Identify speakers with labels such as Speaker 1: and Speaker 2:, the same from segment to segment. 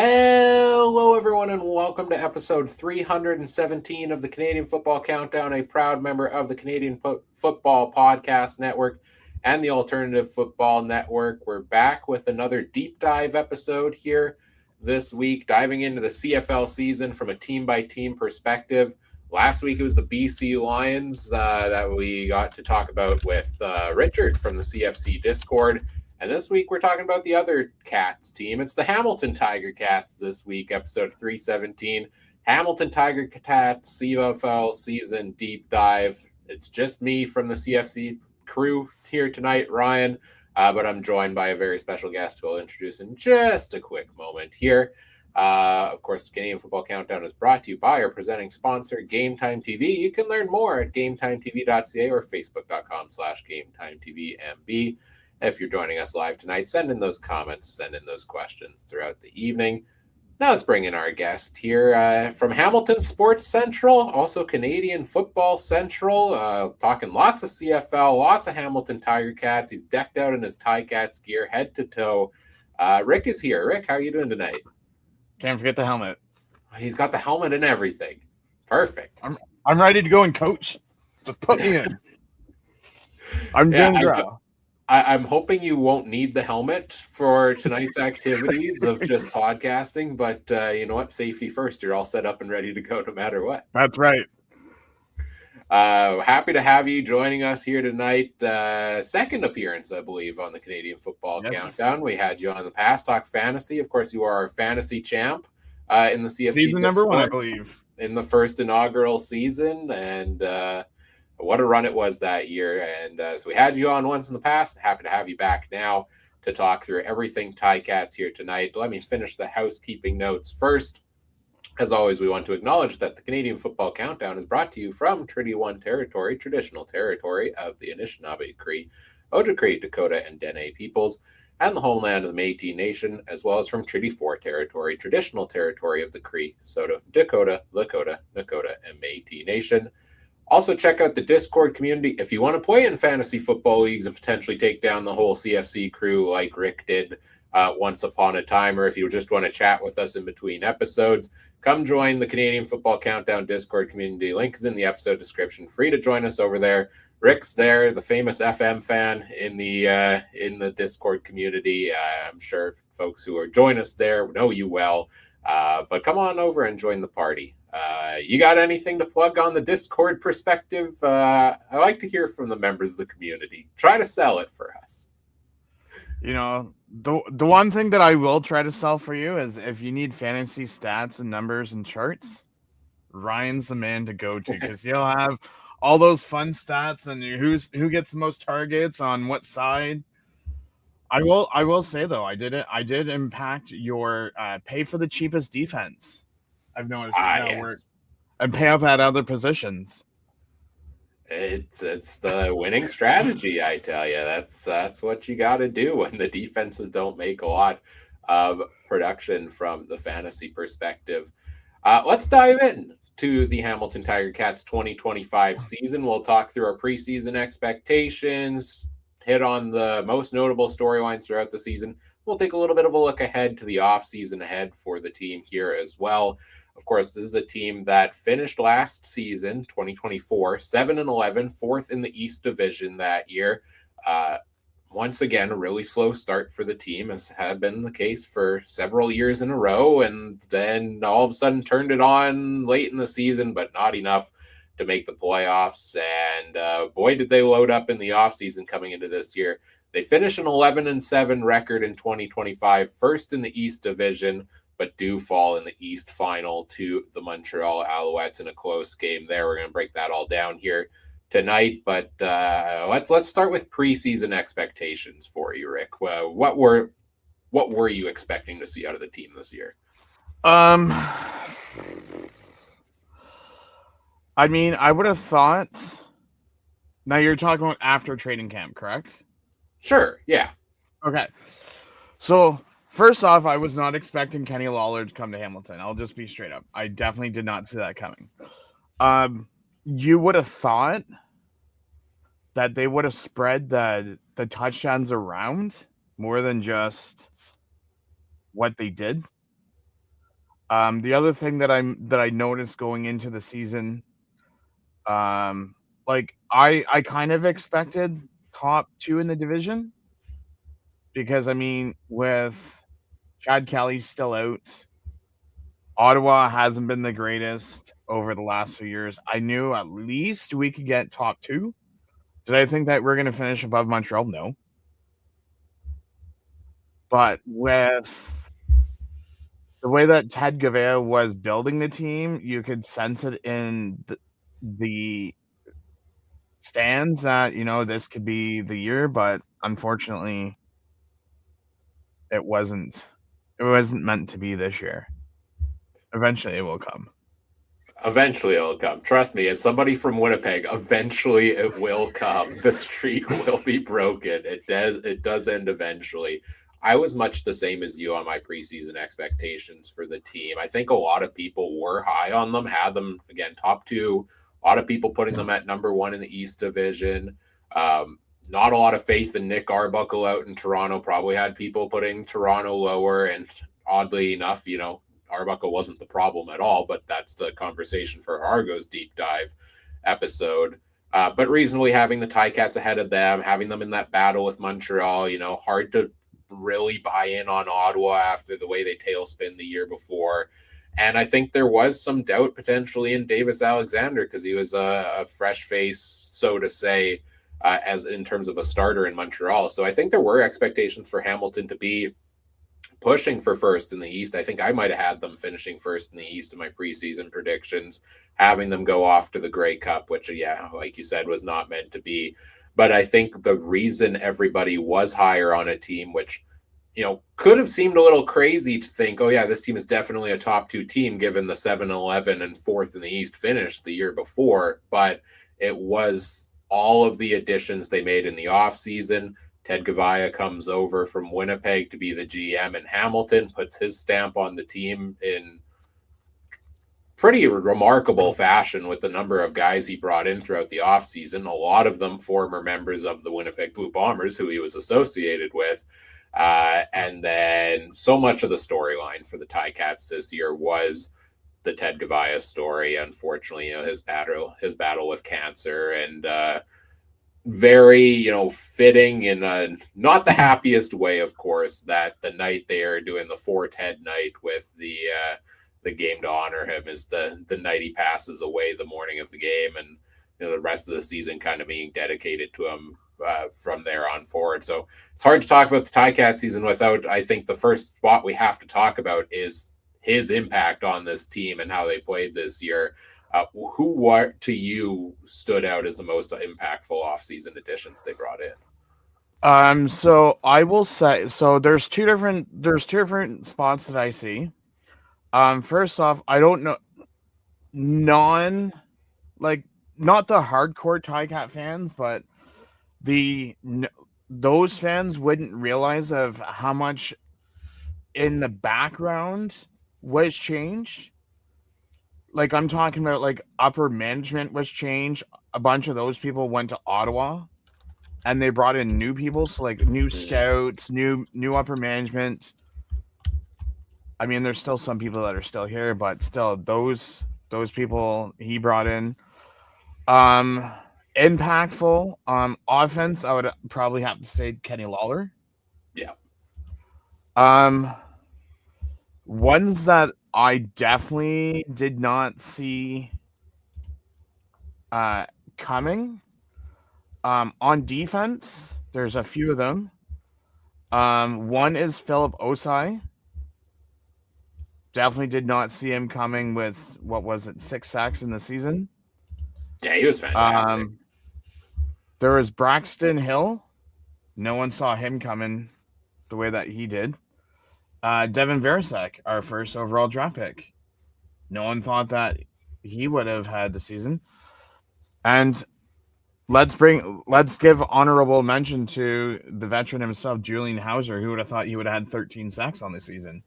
Speaker 1: Hello, everyone, and welcome to episode 317 of the Canadian Football Countdown, a proud member of the Canadian Football Podcast Network and the Alternative Football Network. We're back with another deep dive episode here this week, diving into the CFL season from a team-by-team perspective. Last week, it was the BC Lions that we got to talk about with Richard from the CFC Discord. And this week, we're talking about the other Cats team. It's the Hamilton Tiger Cats this week, episode 317. Hamilton Tiger Cats CFL season deep dive. It's just me from the CFC crew here tonight, Ryan, but I'm joined by a very special guest who I'll introduce in just a quick moment here. Of course, the Canadian Football Countdown is brought to you by our presenting sponsor, Game Time TV. You can learn more at GameTimeTV.ca or Facebook.com/GameTimeTVMB. If you're joining us live tonight, send in those comments, send in those questions throughout the evening. Now let's bring in our guest here from Hamilton Sports Central, also Canadian Football Central, talking lots of CFL, lots of Hamilton Tiger Cats. He's decked out in his Ticats gear, head to toe. Rick is here. Rick, how are you doing tonight?
Speaker 2: Can't forget the helmet.
Speaker 1: He's got the helmet and everything. Perfect.
Speaker 2: I'm ready to go and coach. Just put me in. I'm doing well.
Speaker 1: I'm hoping you won't need the helmet for tonight's activities of just podcasting, but you know what? Safety first. You're all set up and ready to go no matter what.
Speaker 2: That's right.
Speaker 1: Happy to have you joining us here tonight. Second appearance, I believe, on the Canadian Football Countdown. We had you on the past, Talk Fantasy. Of course, you are our fantasy champ in the CFC
Speaker 2: season number one, I believe,
Speaker 1: in the first inaugural season, and what a run it was that year. And so we had you on once in the past. Happy to have you back now to talk through everything Ticats here tonight. Let me finish the housekeeping notes first. As always, we want to acknowledge that the Canadian Football Countdown is brought to you from Treaty 1 territory, traditional territory of the Anishinaabe, Cree, Ojibwe, Dakota, and Dene peoples, and the homeland of the Métis Nation, as well as from Treaty 4 territory, traditional territory of the Cree, Dakota, Lakota, Nakota, and Métis Nation. Also, check out the Discord community if you want to play in fantasy football leagues and potentially take down the whole CFC crew like Rick did once upon a time, or if you just want to chat with us in between episodes, come join the Canadian Football Countdown Discord community. Link is in the episode description. Free to join us over there. Rick's there, the famous FM fan in the Discord community. I'm sure folks who are join us there know you well, but come on over and join the party. You got anything to plug on the Discord perspective? I like to hear from the members of the community. Try to sell it for us.
Speaker 2: You know, the one thing that I will try to sell for you is if you need fantasy stats and numbers and charts, Ryan's the man to go to, because he'll have all those fun stats and who gets the most targets on what side. I will say though, I did impact your pay for the cheapest defense. I've noticed
Speaker 1: yes.
Speaker 2: And pay up at other positions.
Speaker 1: It's the winning strategy, I tell you. That's what you got to do when the defenses don't make a lot of production from the fantasy perspective. Let's dive in to the Hamilton Tiger Cats 2025 season. We'll talk through our preseason expectations, hit on the most notable storylines throughout the season. We'll take a little bit of a look ahead to the offseason ahead for the team here as well. Of course, this is a team that finished last season, 2024, 7-11, fourth in the East Division that year. Once again, a really slow start for the team, as had been the case for several years in a row, and then all of a sudden turned it on late in the season, but not enough to make the playoffs. And boy, did they load up in the offseason coming into this year. They finished an 11-7 record in 2025, first in the East Division, but do fall in the East Final to the Montreal Alouettes in a close game there. We're going to break that all down here tonight, but let's start with preseason expectations for you, Rick. What were you expecting to see out of the team this year?
Speaker 2: I mean, I would have thought. Now you're talking about after training camp, correct?
Speaker 1: Sure. Yeah.
Speaker 2: Okay. So first off, I was not expecting Kenny Lawler to come to Hamilton. I'll just be straight up. I definitely did not see that coming. You would have thought that they would have spread the touchdowns around more than just what they did. The other thing that I noticed going into the season, like I kind of expected top two in the division because I mean with Chad Kelly still out, Ottawa hasn't been the greatest over the last few years. I knew at least we could get top two. Did I think that we're going to finish above Montreal? No. But with the way that Ted Gavea was building the team, you could sense it in the stands that, this could be the year, but unfortunately it wasn't. It wasn't meant to be this year. Eventually it will come.
Speaker 1: Eventually it'll come. Trust me, as somebody from Winnipeg, eventually it will come. The streak will be broken. It does end eventually. I was much the same as you on my preseason expectations for the team. I think a lot of people were high on them, had them again top two. A lot of people putting them at number one in the East Division. Not a lot of faith in Nick Arbuckle out in Toronto. Probably had people putting Toronto lower, and oddly enough, Arbuckle wasn't the problem at all, but that's the conversation for Argo's deep dive episode. But reasonably having the Ticats ahead of them, having them in that battle with Montreal, hard to really buy in on Ottawa after the way they tailspin the year before. And I think there was some doubt potentially in Davis Alexander because he was a fresh face, so to say, as in terms of a starter in Montreal. So I think there were expectations for Hamilton to be pushing for first in the East. I think I might have had them finishing first in the East in my preseason predictions, having them go off to the Grey Cup, which, yeah, like you said, was not meant to be. But I think the reason everybody was higher on a team, which, could have seemed a little crazy to think, oh, yeah, this team is definitely a top two team given the 7-11 and fourth in the East finish the year before. But it was all of the additions they made in the offseason. Ted Gavea comes over from Winnipeg to be the GM in Hamilton, puts his stamp on the team in pretty remarkable fashion with the number of guys he brought in throughout the offseason, a lot of them former members of the Winnipeg Blue Bombers who he was associated with. And then so much of the storyline for the Ticats this year was the Ted Gavea story. Unfortunately, his battle with cancer, and very, fitting in a not the happiest way, of course, that the night they are doing the Fort Ted night with the game to honor him is the night he passes away the morning of the game, and the rest of the season kind of being dedicated to him from there on forward. So it's hard to talk about the Ticat season without, I think the first spot we have to talk about is his impact on this team and how they played this year. What to you stood out as the most impactful offseason additions they brought in?
Speaker 2: So I will say, so there's two different spots that I see. First off, I don't know, not the hardcore Ticat fans, but those fans wouldn't realize of how much in the background was changed. Like, I'm talking about, like, upper management was changed. A bunch of those people went to Ottawa, and they brought in new people, so, like, new scouts, new upper management. I mean, there's still some people that are still here, but still, those people he brought in. Impactful. Offense, I would probably have to say Kenny Lawler.
Speaker 1: Yeah.
Speaker 2: Ones that I definitely did not see coming. On defense, there's a few of them. One is Philip Osai. Definitely did not see him coming with, what was it, 6 sacks in the season.
Speaker 1: Yeah, he was fantastic.
Speaker 2: There was Braxton Hill. No one saw him coming the way that he did. Devin Versek, our first overall draft pick. No one thought that he would have had the season. And let's give honorable mention to the veteran himself, Julian Hauser, who would have thought he would have had 13 sacks on the season.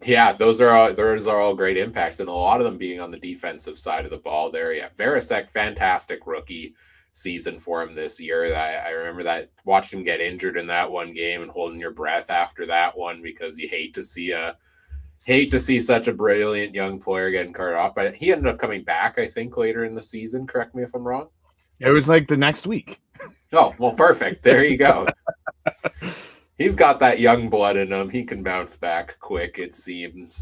Speaker 1: Yeah, those are all great impacts, and a lot of them being on the defensive side of the ball there. Yeah, Verisek, fantastic rookie season for him this year. I remember that, watched him get injured in that one game and holding your breath after that one, because you hate to see a Hate to see such a brilliant young player getting carted off, but he ended up coming back, I think, later in the season. Correct me if I'm wrong.
Speaker 2: It was like the next week.
Speaker 1: Oh, well, perfect. There you go. He's got that young blood in him. He can bounce back quick, it seems.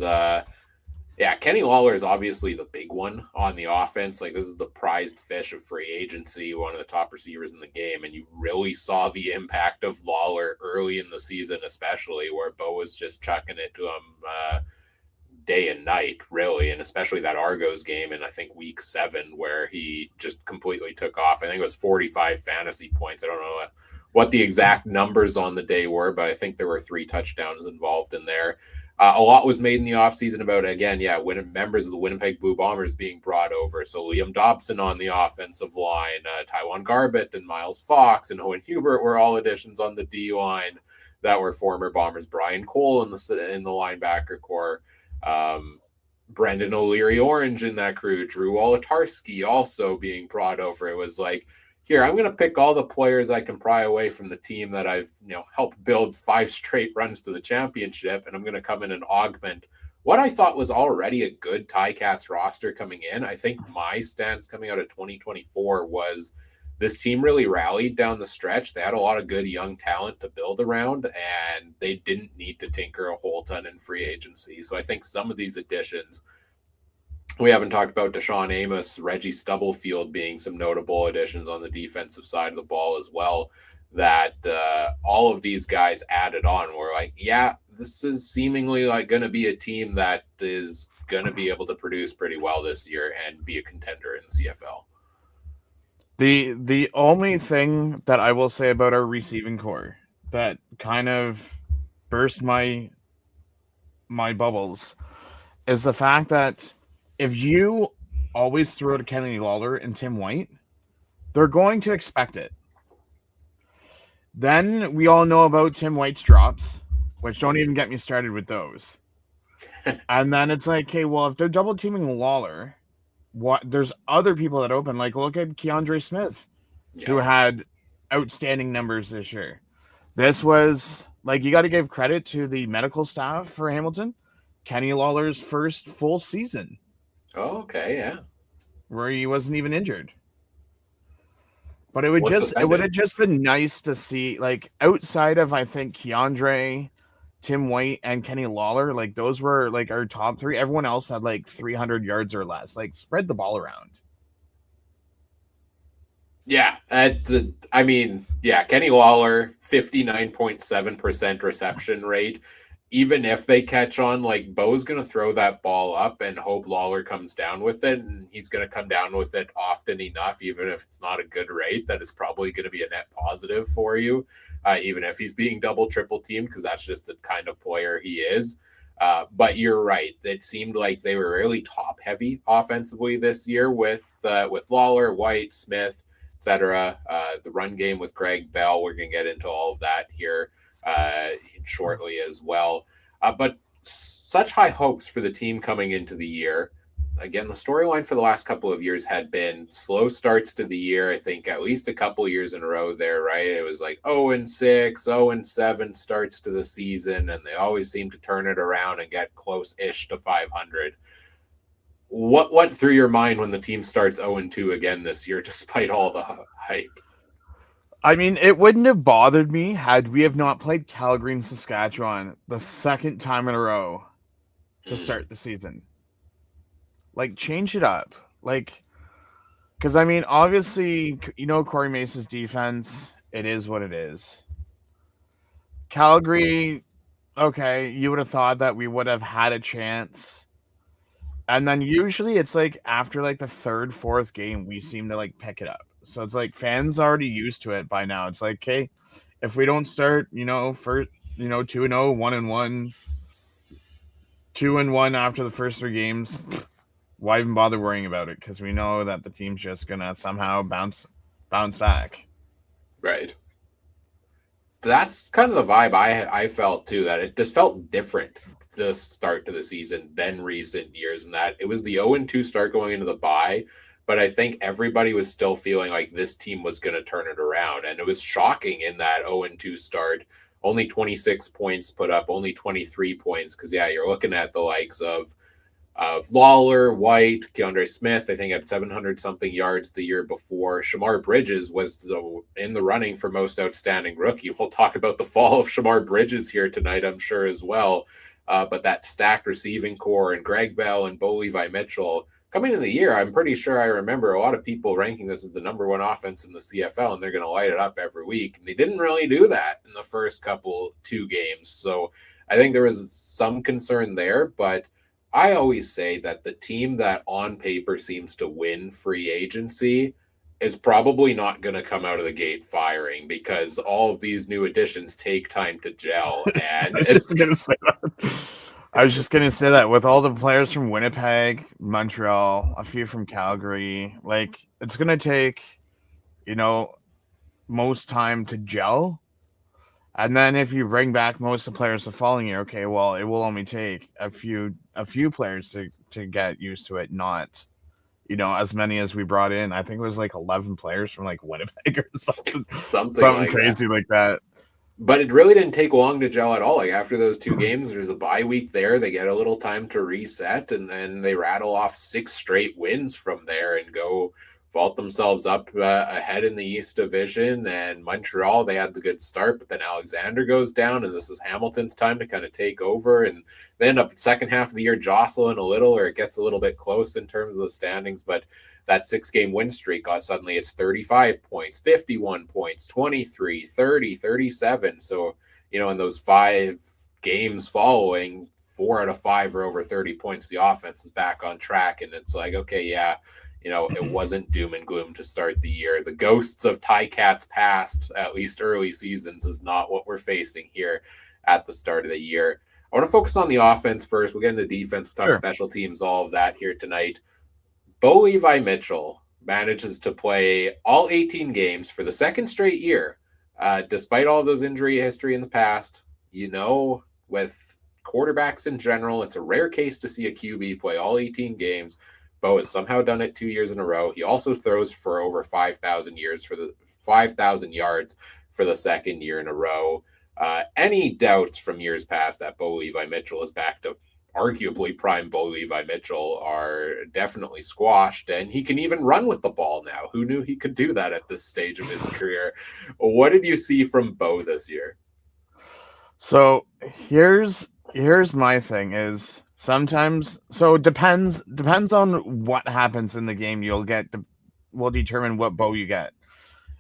Speaker 1: Yeah, Kenny Lawler is obviously the big one on the offense. Like, this is the prized fish of free agency, one of the top receivers in the game. And you really saw the impact of Lawler early in the season, especially where Bo was just chucking it to him day and night, really. And especially that Argos game in, I think, week 7, where he just completely took off. I think it was 45 fantasy points. I don't know what the exact numbers on the day were, but I think there were 3 touchdowns involved in there. A lot was made in the offseason about, again, members of the Winnipeg Blue Bombers being brought over. So Liam Dobson on the offensive line, Taiwan Garbett and Miles Fox and Owen Hubert were all additions on the D line that were former Bombers. Brian Cole in the linebacker core. Brendan O'Leary Orange in that crew. Drew Wolotarski also being brought over. It was like, here, I'm going to pick all the players I can pry away from the team that I've helped build 5 straight runs to the championship, and I'm going to come in and augment what I thought was already a good Ticats roster coming in. I think my stance coming out of 2024 was this team really rallied down the stretch. They had a lot of good young talent to build around, and they didn't need to tinker a whole ton in free agency. So I think some of these additions, we haven't talked about Deshaun Amos, Reggie Stubblefield being some notable additions on the defensive side of the ball as well, that all of these guys added on. We're like, yeah, this is seemingly like going to be a team that is going to be able to produce pretty well this year and be a contender in the CFL.
Speaker 2: The only thing that I will say about our receiving core that kind of burst my bubbles is the fact that if you always throw to Kenny Lawler and Tim White, they're going to expect it. Then we all know about Tim White's drops, which don't even get me started with those. And then it's like, okay, well, if they're double teaming Lawler, there's other people that open. Like, look at Keandre Smith, who had outstanding numbers this year. This was, like, you got to give credit to the medical staff for Hamilton. Kenny Lawler's first full season.
Speaker 1: Oh, okay, yeah.
Speaker 2: Where he wasn't even injured. But it would have just been nice to see, like, outside of, I think, Keandre, Tim White, and Kenny Lawler, like, those were, like, our top 3. Everyone else had, like, 300 yards or less. Like, spread the ball around.
Speaker 1: Yeah, I mean, Kenny Lawler, 59.7% reception rate. Even if they catch on, like, Bo's going to throw that ball up and hope Lawler comes down with it, and he's going to come down with it often enough, even if it's not a good rate, that it's probably going to be a net positive for you, even if he's being double, triple teamed, because that's just the kind of player he is. But you're right. It seemed like they were really top heavy offensively this year with Lawler, White, Smith, etc. The run game with Greg Bell. We're going to get into all of that here shortly as well. But such high hopes for the team coming into the year. Again, the storyline for the last couple of years had been slow starts to the year. I think at least a couple years in a row there, right? It was like 0-6, 0-7 starts to the season, and they always seem to turn it around and get close-ish to 500. What went through your mind when the team starts 0-2 again this year, despite all the hype?
Speaker 2: I mean, it wouldn't have bothered me had we have not played Calgary and Saskatchewan the second time in a row to start the season. Like, change it up. Like, because, I mean, obviously, Corey Mace's defense, it is what it is. Calgary, okay, you would have thought that we would have had a chance. And then usually it's like after like the 3rd, 4th game, we seem to like pick it up. So it's like fans already used to it by now. It's like, okay, if we don't start, for 2-0, 1-1, 2-1 after the first 3 games, why even bother worrying about it? Because we know that the team's just gonna somehow bounce back.
Speaker 1: Right. That's kind of the vibe I felt too. That this felt different the start to the season than recent years, and that it was the 0-2 start going into the bye. But I think everybody was still feeling like this team was going to turn it around. And it was shocking in that 0-2 start, only 26 points put up, only 23 points. Because, yeah, you're looking at the likes of Lawler, White, Keandre Smith, I think had 700 something yards the year before. Shamar Bridges was in the running for most outstanding rookie. We'll talk about the fall of Shamar Bridges here tonight, I'm sure, as well. But that stacked receiving core and Greg Bell and Bo Levi Mitchell coming in the year, I'm pretty sure I remember a lot of people ranking this as the number one offense in the CFL, and they're going to light it up every week. And they didn't really do that in the first two games. So I think there was some concern there, but I always say that the team that on paper seems to win free agency is probably not going to come out of the gate firing, because all of these new additions take time to gel. And
Speaker 2: I was just gonna say that with all the players from Winnipeg, Montreal, a few from Calgary, like it's gonna take, most time to gel. And then if you bring back most of the players the following year, okay, well, it will only take a few players to get used to it, not, as many as we brought in. I think it was like 11 players from like Winnipeg or something like crazy like that.
Speaker 1: But it really didn't take long to gel at all. Like after those 2 games, there's a bye week there. They get a little time to reset, and then they rattle off 6 straight wins from there and go vault themselves up ahead in the East Division. And Montreal, they had the good start, but then Alexander goes down, and this is Hamilton's time to kind of take over. And they end up the second half of the year jostling a little, or it gets a little bit close in terms of the standings. But that 6-game win streak, suddenly it's 35 points, 51 points, 23, 30, 37. So, in those 5 games following, 4 out of 5 are over 30 points. The offense is back on track, and it's like, okay, yeah, it wasn't doom and gloom to start the year. The ghosts of Ticats past, at least early seasons, is not what we're facing here at the start of the year. I want to focus on the offense first. We'll get into defense. We'll talk special teams, all of that here tonight. Bo Levi Mitchell manages to play all 18 games for the second straight year, despite all of those injury history in the past. With quarterbacks in general, it's a rare case to see a QB play all 18 games. Bo has somehow done it 2 years in a row. He also throws for over 5,000 yards for the second year in a row. Any doubts from years past that Bo Levi Mitchell is back to arguably prime Bo Levi Mitchell are definitely squashed, and he can even run with the ball now. Who knew he could do that at this stage of his career? What did you see from Bo this year?
Speaker 2: So here's my thing is sometimes, so depends on what happens in the game. Will determine what Bo you get.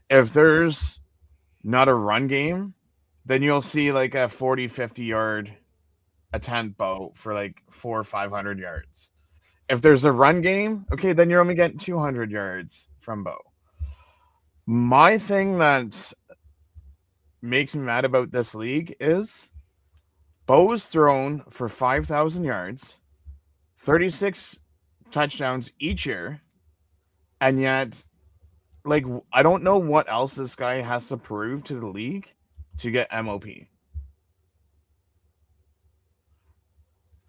Speaker 2: If there's not a run game, then you'll see like a 40-50 yard attempt Bo for like 400 or 500 yards. If there's a run game, okay, then you're only getting 200 yards from Bo. My thing that makes me mad about this league is Bo's thrown for 5,000 yards, 36 touchdowns each year, and yet, like, I don't know what else this guy has to prove to the league to get MOP.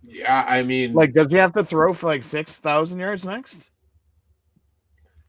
Speaker 1: Yeah, I mean,
Speaker 2: like, does he have to throw for like 6,000 yards next?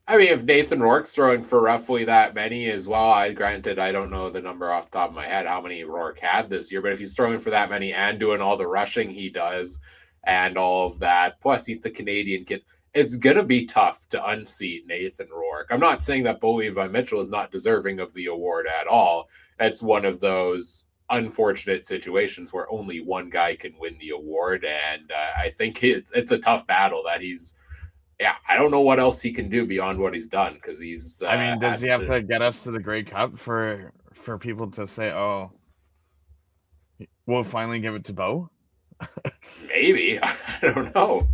Speaker 1: I mean, if Nathan Rourke's throwing for roughly that many as well, granted, I don't know the number off the top of my head how many Rourke had this year, but if he's throwing for that many and doing all the rushing he does and all of that, plus he's the Canadian kid, it's going to be tough to unseat Nathan Rourke. I'm not saying that Bo Levi Mitchell is not deserving of the award at all. It's one of those unfortunate situations where only one guy can win the award, and I think it's a tough battle that he's. Yeah, I don't know what else he can do beyond what he's done, because he's.
Speaker 2: I mean, does he have to get us to the Grey Cup for people to say, "Oh, we'll finally give it to Bo"?
Speaker 1: Maybe. I don't know.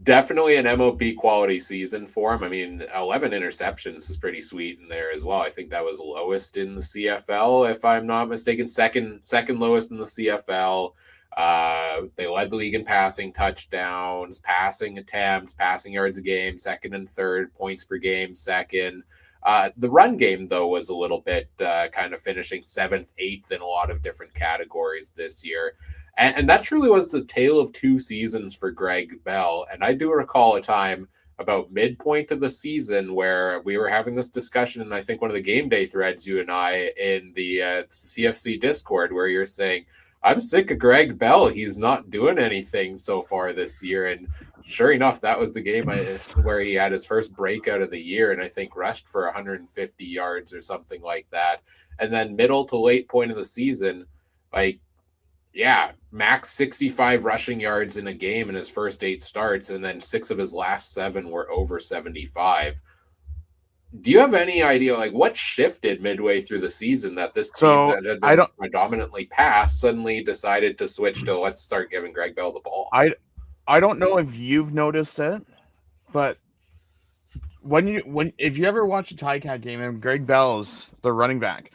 Speaker 1: Definitely an MOP quality season for him. I mean, 11 interceptions was pretty sweet in there as well. I think that was lowest in the CFL, if I'm not mistaken. Second lowest in the CFL. They led the league in passing touchdowns, passing attempts, passing yards a game, second and third, points per game, second. The run game, though, was a little bit kind of finishing 7th, 8th in a lot of different categories this year. And that truly was the tale of 2 seasons for Greg Bell. And I do recall a time about midpoint of the season where we were having this discussion, and I think one of the game day threads, you and I, in the CFC Discord, where you're saying, I'm sick of Greg Bell. He's not doing anything so far this year. And sure enough, that was the game where he had his first breakout of the year, and I think rushed for 150 yards or something like that. And then middle to late point of the season, like, yeah, max 65 rushing yards in a game in his first 8 starts, and then 6 of his last 7 were over 75. Do you have any idea, like, what shifted midway through the season that this team that had been predominantly pass suddenly decided to switch to let's start giving Greg Bell the ball?
Speaker 2: I don't know if you've noticed it, but if you ever watch a Ticat game and Greg Bell's the running back,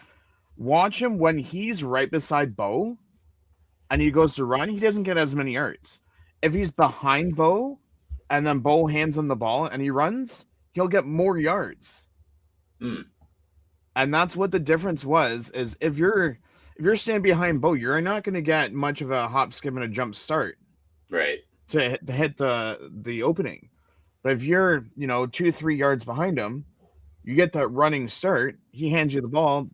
Speaker 2: watch him when he's right beside Bo and he goes to run, he doesn't get as many yards. If he's behind Bo and then Bo hands him the ball and he runs, he'll get more yards. And that's what the difference was, is if you're standing behind Bo, you're not going to get much of a hop, skip, and a jump start.
Speaker 1: Right.
Speaker 2: To hit the opening. But if you're, 2-3 yards behind him, you get that running start. He hands you the ball.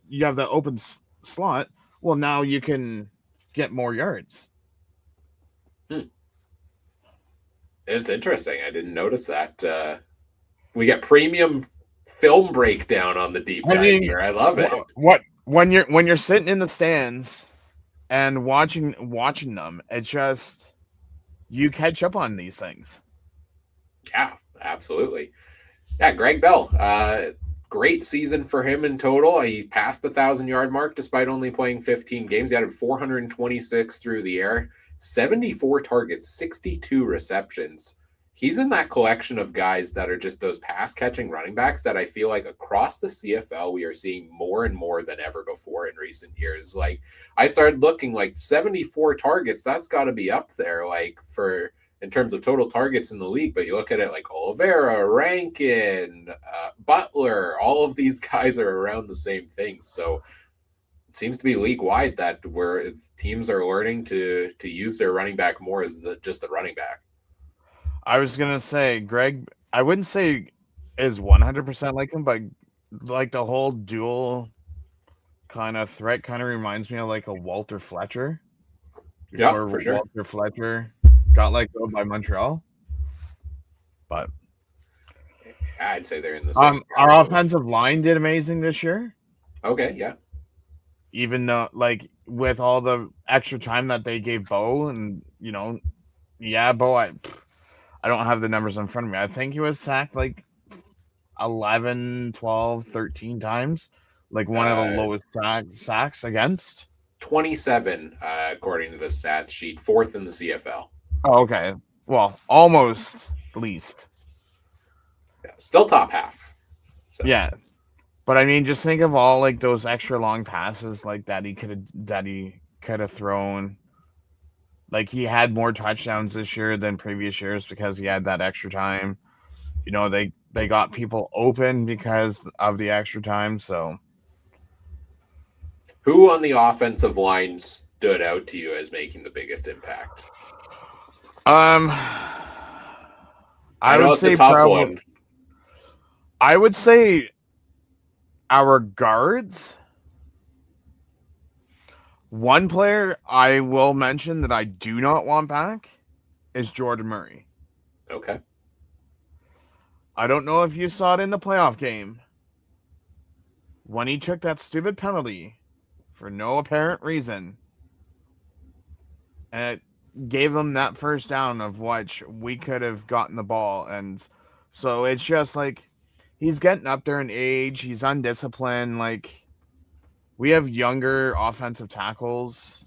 Speaker 2: You have the open slot. Well, now you can get more yards.
Speaker 1: It's interesting. I didn't notice that. We get premium film breakdown on the deep dive here. I love it.
Speaker 2: When you're sitting in the stands and watching them, it just, you catch up on these things.
Speaker 1: Yeah, absolutely. Yeah, Greg Bell, great season for him in total. He passed the 1,000-yard mark despite only playing 15 games. He had 426 through the air, 74 targets, 62 receptions. He's in that collection of guys that are just those pass-catching running backs that I feel like across the CFL we are seeing more and more than ever before in recent years. Like, I started looking, like, 74 targets, that's got to be up there, like, for in terms of total targets in the league. But you look at it like Oliveira, Rankin, Butler, all of these guys are around the same thing. So it seems to be league-wide that where teams are learning to use their running back more as just the running back.
Speaker 2: I was going to say, Greg, I wouldn't say is 100% like him, but like the whole dual kind of threat kind of reminds me of like a Walter Fletcher.
Speaker 1: Yeah, for sure.
Speaker 2: Walter Fletcher got let go by Montreal. But
Speaker 1: I'd say they're in the same.
Speaker 2: Our offensive line did amazing this year.
Speaker 1: Okay, yeah.
Speaker 2: Even though, like, with all the extra time that they gave Bo, and, Bo, I don't have the numbers in front of me. I think he was sacked like 11, 12, 13 times. Like one of the lowest sacks against.
Speaker 1: 27, according to the stats sheet. 4th in the CFL.
Speaker 2: Oh, okay. Well, almost least.
Speaker 1: Yeah, still top half.
Speaker 2: So. Yeah. But I mean, just think of all like those extra long passes like that he could have thrown. Like, he had more touchdowns this year than previous years because he had that extra time. They got people open because of the extra time. So,
Speaker 1: who on the offensive line stood out to you as making the biggest impact?
Speaker 2: I would say
Speaker 1: it's a tough one.
Speaker 2: I would say our guards. One player I will mention that I do not want back is Jordan Murray.
Speaker 1: Okay.
Speaker 2: I don't know if you saw it in the playoff game when he took that stupid penalty for no apparent reason, and it gave them that first down of which we could have gotten the ball. And so it's just like he's getting up there in age. He's undisciplined. Like, we have younger offensive tackles.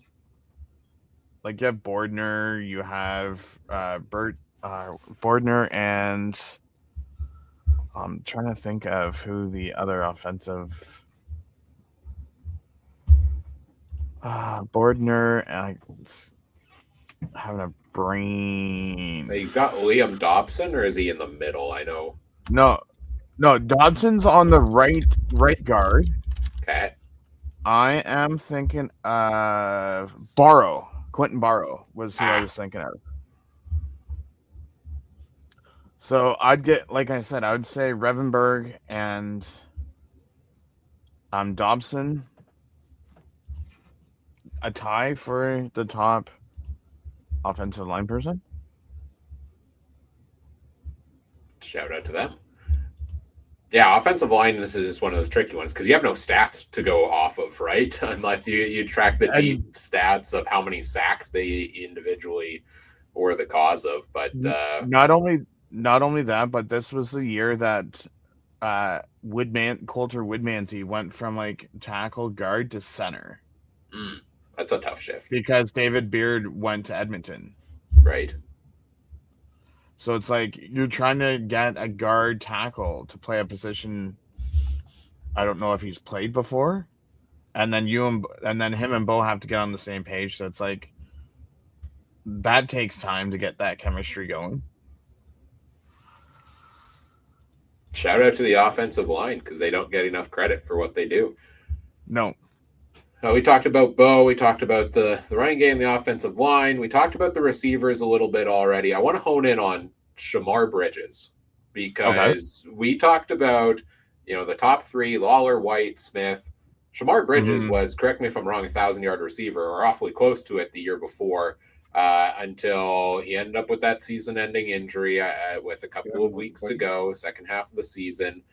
Speaker 2: Like, you have Bordner, you have Bordner, and I'm trying to think of who the other offensive Bordner, and having a brain.
Speaker 1: You've got Liam Dobson, or is he in the middle? I know.
Speaker 2: No, Dobson's on the right guard.
Speaker 1: Okay.
Speaker 2: I am thinking Quentin Barrow was who I was thinking of. So I'd get, like I said, I would say Revenberg and Dobson, a tie for the top offensive line person.
Speaker 1: Shout out to them. Yeah, offensive line is one of those tricky ones because you have no stats to go off of, right? Unless you track the deep
Speaker 2: And
Speaker 1: stats of how many sacks they individually were the cause of. But
Speaker 2: not only that, but this was the year that Coulter Woodmansey went from like tackle guard to center.
Speaker 1: That's a tough shift
Speaker 2: because David Beard went to Edmonton.
Speaker 1: Right.
Speaker 2: So it's like you're trying to get a guard tackle to play a position I don't know if he's played before, and then him and Bo have to get on the same page. So it's like that takes time to get that chemistry going.
Speaker 1: Shout out to the offensive line because they don't get enough credit for what they do.
Speaker 2: No.
Speaker 1: We talked about Bo. We talked about the running game, the offensive line. We talked about the receivers a little bit already. I want to hone in on Shamar Bridges because we talked about, the top three, Lawler, White, Smith. Shamar Bridges was, correct me if I'm wrong, 1,000-yard receiver or awfully close to it the year before until he ended up with that season-ending injury with a couple of weeks to go, second half of the season.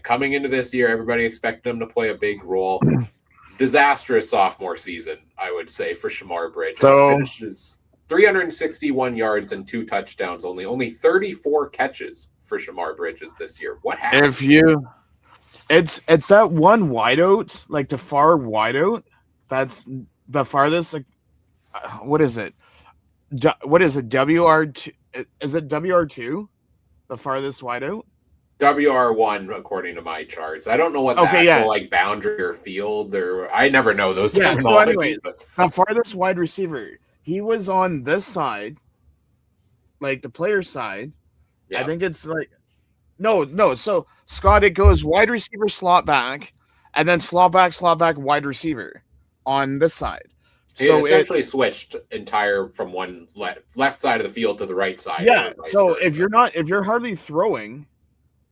Speaker 1: Coming into this year, everybody expected him to play a big role. Disastrous sophomore season, I would say, for Shamar Bridges. Finishes 361 yards and 2 touchdowns, only 34 catches for Shamar Bridges this year. What happened?
Speaker 2: It's that one wideout, like the far wideout. That's the farthest. Like, what is it? What is it? WR2? Is it WR2? The farthest wideout?
Speaker 1: WR1 according to my charts. I don't know what the actual like boundary or field or I never know those terminologies. So anyways,
Speaker 2: the farthest wide receiver, he was on this side, like the player side. I think it's like no. So Scott, it goes wide receiver, slot back, and then slot back, wide receiver on this side.
Speaker 1: So essentially switched entire from one left side of the field to the right side.
Speaker 2: Yeah. So if you're hardly throwing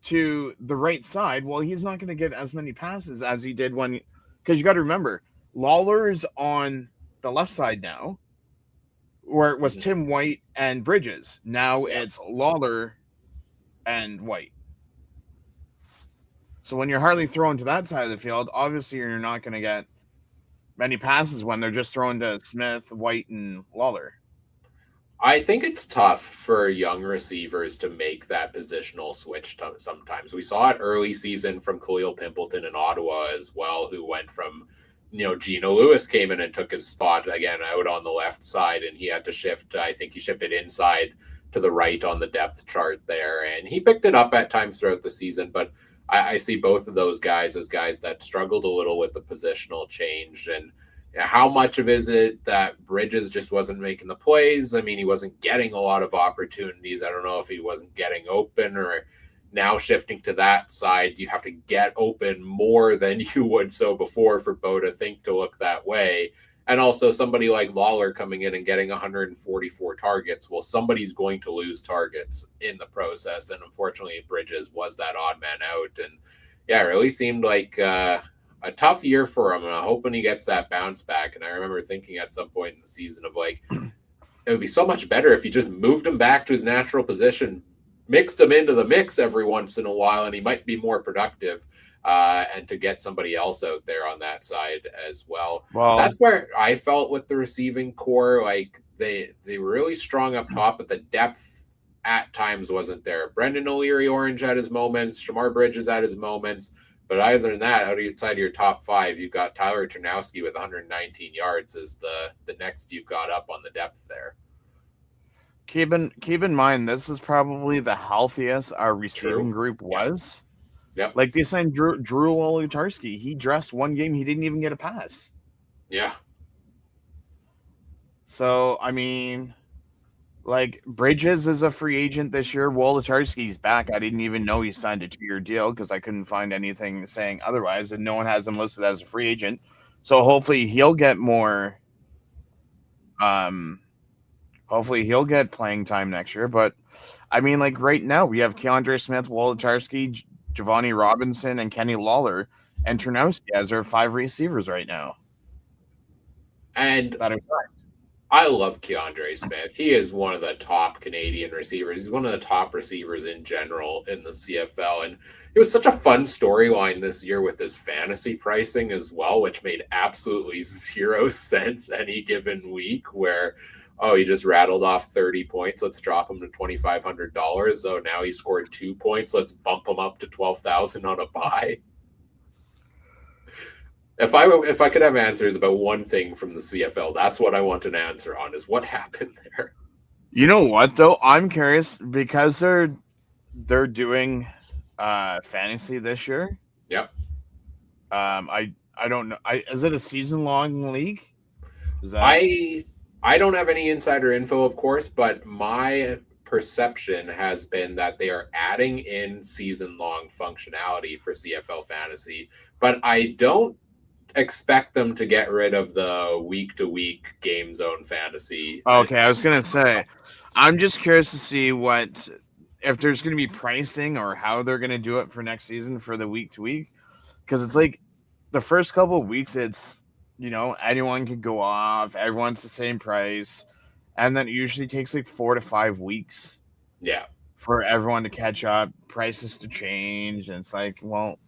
Speaker 2: to the right side, well, he's not going to get as many passes as he did because you got to remember, Lawler's on the left side now, where it was Tim White and Bridges. Now it's Lawler and White. So when you're hardly throwing to that side of the field, obviously you're not going to get many passes when they're just throwing to Smith, White, and Lawler.
Speaker 1: I think it's tough for young receivers to make that positional switch sometimes. We saw it early season from Khalil Pimpleton in Ottawa as well, who went from, Geno Lewis came in and took his spot again out on the left side, and he had to shift. I think he shifted inside to the right on the depth chart there, and he picked it up at times throughout the season. But I see both of those guys as guys that struggled a little with the positional change. And how much of is it that Bridges just wasn't making the plays? I mean, he wasn't getting a lot of opportunities. I don't know if he wasn't getting open or now shifting to that side. You have to get open more than you would so before for Bo to think to look that way. And also somebody like Lawler coming in and getting 144 targets. Well, somebody's going to lose targets in the process. And unfortunately, Bridges was that odd man out. And yeah, it really seemed like a tough year for him, and I'm hoping he gets that bounce back. And I remember thinking at some point in the season of like, it would be so much better if you just moved him back to his natural position, mixed him into the mix every once in a while, and he might be more productive. And to get somebody else out there on that side as well. That's where I felt with the receiving core, like they were really strong up top, but the depth at times wasn't there. Brendan O'Leary-Orange at his moments, Shamar Bridges at his moments. But other than that, outside of your top 5, you've got Tyler Ternowski with 119 yards as the next you've got up on the depth there.
Speaker 2: Keep in mind, this is probably the healthiest our receiving group was.
Speaker 1: Yep.
Speaker 2: Like they signed Drew Wolodarski. He dressed one game, he didn't even get a pass.
Speaker 1: Yeah.
Speaker 2: So, I mean, like Bridges is a free agent this year. Wolodarski's back. I didn't even know he signed a 2-year deal because I couldn't find anything saying otherwise, and no one has him listed as a free agent. So hopefully he'll get more. Hopefully he'll get playing time next year. But I mean, like right now, we have Keandre Smith, Wolodarski, Giovanni Robinson, and Kenny Lawler, and Ternowski as our 5 receivers right now.
Speaker 1: And
Speaker 2: That are
Speaker 1: I love Keandre Smith. He is one of the top Canadian receivers. He's one of the top receivers in general in the CFL. And it was such a fun storyline this year with his fantasy pricing as well, which made absolutely zero sense any given week where, oh, he just rattled off 30 points. Let's drop him to $2,500. Oh, now he scored 2 points. Let's bump him up to 12,000 on a buy. If I could have answers about one thing from the CFL, that's what I want an answer on: is what happened there.
Speaker 2: You know what though? I'm curious because they're doing fantasy this year.
Speaker 1: Yep.
Speaker 2: I don't know. Is it a season long league? Is that
Speaker 1: I don't have any insider info, of course, but my perception has been that they are adding in season long functionality for CFL fantasy, but I don't expect them to get rid of the week to week game zone fantasy.
Speaker 2: okay? I was gonna say, I'm just curious to see what if there's gonna be pricing or how they're gonna do it for next season for the week to week, because it's like the first couple of weeks, it's anyone can go off, everyone's the same price, and then it usually takes like 4 to 5 weeks
Speaker 1: Yeah.
Speaker 2: for everyone to catch up, prices to change, and it's like, well,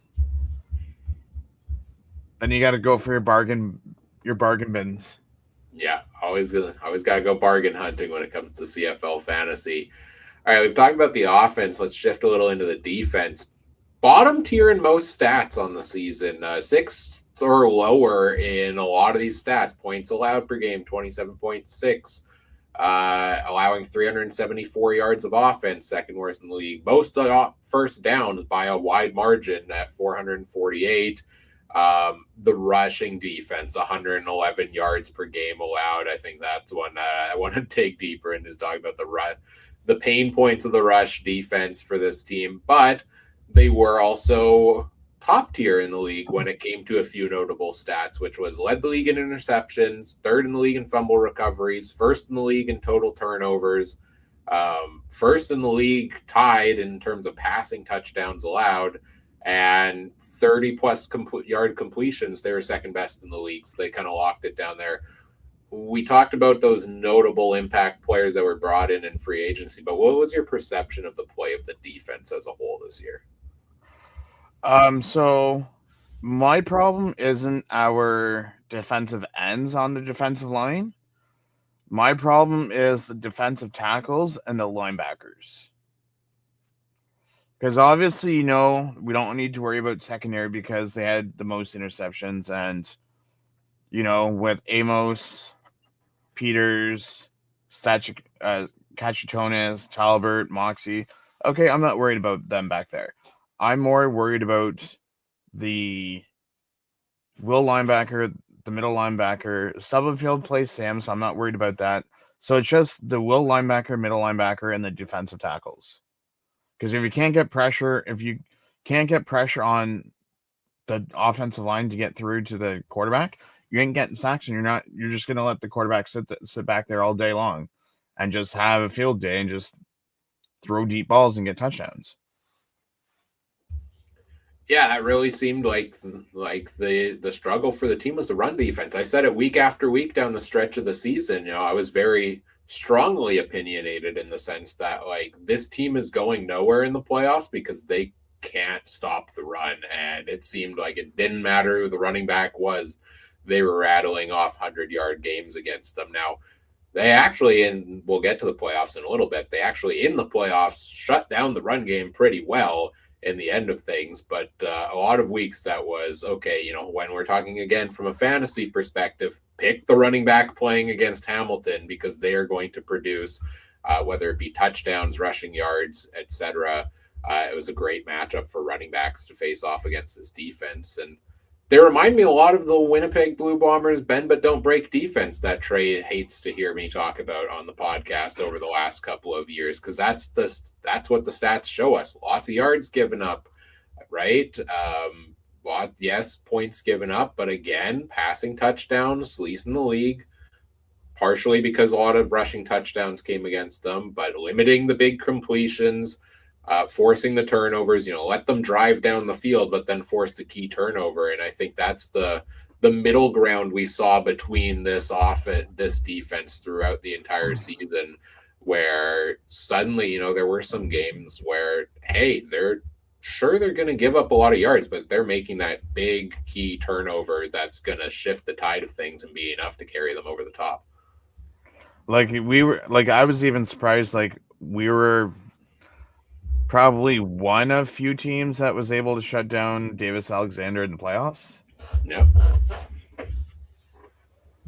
Speaker 2: then you got to go for your bargain bins.
Speaker 1: Yeah, always got to go bargain hunting when it comes to CFL fantasy. All right, we've talked about the offense. Let's shift a little into the defense. Bottom tier in most stats on the season, sixth or lower in a lot of these stats. Points allowed per game, 27.6. Allowing 374 yards of offense, second worst in the league. Most first downs by a wide margin at 448. The rushing defense, 111 yards per game allowed. I think that's one I want to take deeper into, is talking about the pain points of the rush defense for this team. But they were also top tier in the league when it came to a few notable stats, which was led the league in interceptions, third in the league in fumble recoveries, first in the league in total turnovers, first in the league tied in terms of passing touchdowns allowed, and 30 plus yard completions. They were second best in the league, so they kind of locked it down there. We talked about those notable impact players that were brought in free agency, but what was your perception of the play of the defense as a whole this year?
Speaker 2: So my problem isn't our defensive ends on the defensive line. My problem is the defensive tackles and the linebackers. Because obviously, we don't need to worry about secondary because they had the most interceptions. And, with Amos, Peters, Cachetones, Talbert, Moxie, okay, I'm not worried about them back there. I'm more worried about the will linebacker, the middle linebacker. Stubblefield plays Sam, so I'm not worried about that. So it's just the will linebacker, middle linebacker, and the defensive tackles. Because if you can't get pressure on the offensive line to get through to the quarterback, you ain't getting sacks, and you're just gonna let the quarterback sit back there all day long and just have a field day and just throw deep balls and get touchdowns.
Speaker 1: Yeah, that really seemed like the struggle for the team was the run defense. I said it week after week down the stretch of the season. I was very strongly opinionated in the sense that this team is going nowhere in the playoffs because they can't stop the run, and it seemed like it didn't matter who the running back was. They were rattling off 100-yard games against them. Now, they actually, and we'll get to the playoffs in a little bit, they actually in the playoffs shut down the run game pretty well in the end of things, but a lot of weeks that was okay. When we're talking again from a fantasy perspective, pick the running back playing against Hamilton because they are going to produce, whether it be touchdowns, rushing yards, etc. It was a great matchup for running backs to face off against this defense, and they remind me a lot of the Winnipeg Blue Bombers bend but don't break defense that Trey hates to hear me talk about on the podcast over the last couple of years, because that's what the stats show us. Lots of yards given up, right? Yes, points given up, but again, passing touchdowns, least in the league. partially because a lot of rushing touchdowns came against them, but limiting the big completions, forcing the turnovers, let them drive down the field, but then force the key turnover. And I think that's the middle ground we saw between this defense throughout the entire season, where suddenly, there were some games where, hey, they're going to give up a lot of yards, but they're making that big key turnover that's going to shift the tide of things and be enough to carry them over the top.
Speaker 2: I was even surprised, we were probably one of few teams that was able to shut down Davis Alexander in the playoffs.
Speaker 1: Yep.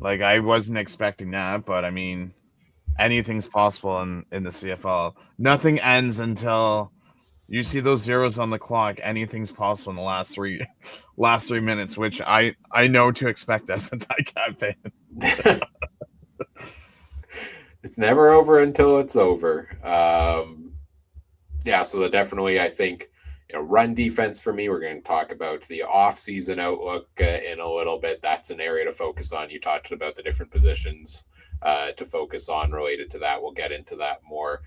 Speaker 2: I wasn't expecting that, but I mean, anything's possible in the CFL. Nothing ends until you see those zeros on the clock. Anything's possible in the last three minutes, which I know to expect as a Ticats fan.
Speaker 1: It's never over until it's over. So definitely, I think, run defense for me. We're going to talk about the offseason outlook in a little bit. That's an area to focus on. You talked about the different positions to focus on related to that. We'll get into that more.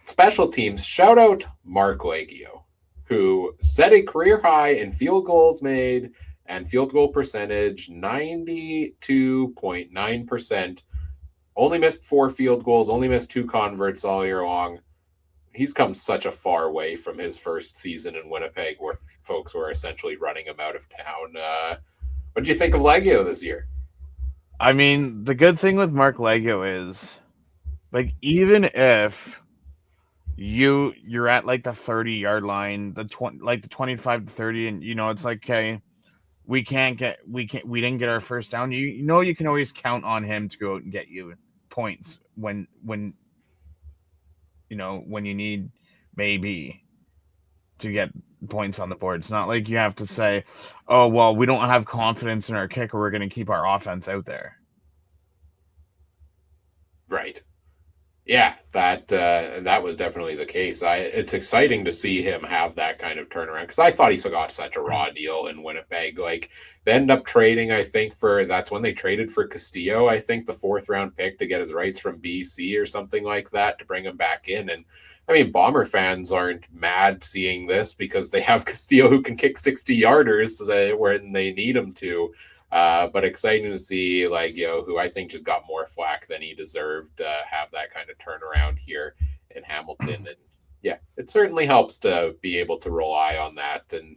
Speaker 1: Special teams, shout out Mark Leggio, who set a career high in field goals made and field goal percentage, 92.9%. Only missed 4 field goals, only missed 2 converts all year long. He's come such a far way from his first season in Winnipeg, where folks were essentially running him out of town. What did you think of Leggio this year?
Speaker 2: I mean, the good thing with Mark Leggio is, even if you're at the 30-yard line, the 25 to 30, and it's okay, we didn't get our first down. You can always count on him to go out and get you points when you need maybe to get points on the board. It's not like you have to say, oh, well, we don't have confidence in our kicker, we're going to keep our offense out there.
Speaker 1: Right. Yeah, that was definitely the case. It's exciting to see him have that kind of turnaround, because I thought he got such a raw deal in Winnipeg. They ended up trading, I think, that's when they traded for Castillo, I think, the 4th round pick to get his rights from BC or something like that to bring him back in. And I mean, Bomber fans aren't mad seeing this, because they have Castillo who can kick 60-yarders when they need him to. But exciting to see, who I think just got more flack than he deserved, have that kind of turnaround here in Hamilton. And yeah, it certainly helps to be able to rely on that. And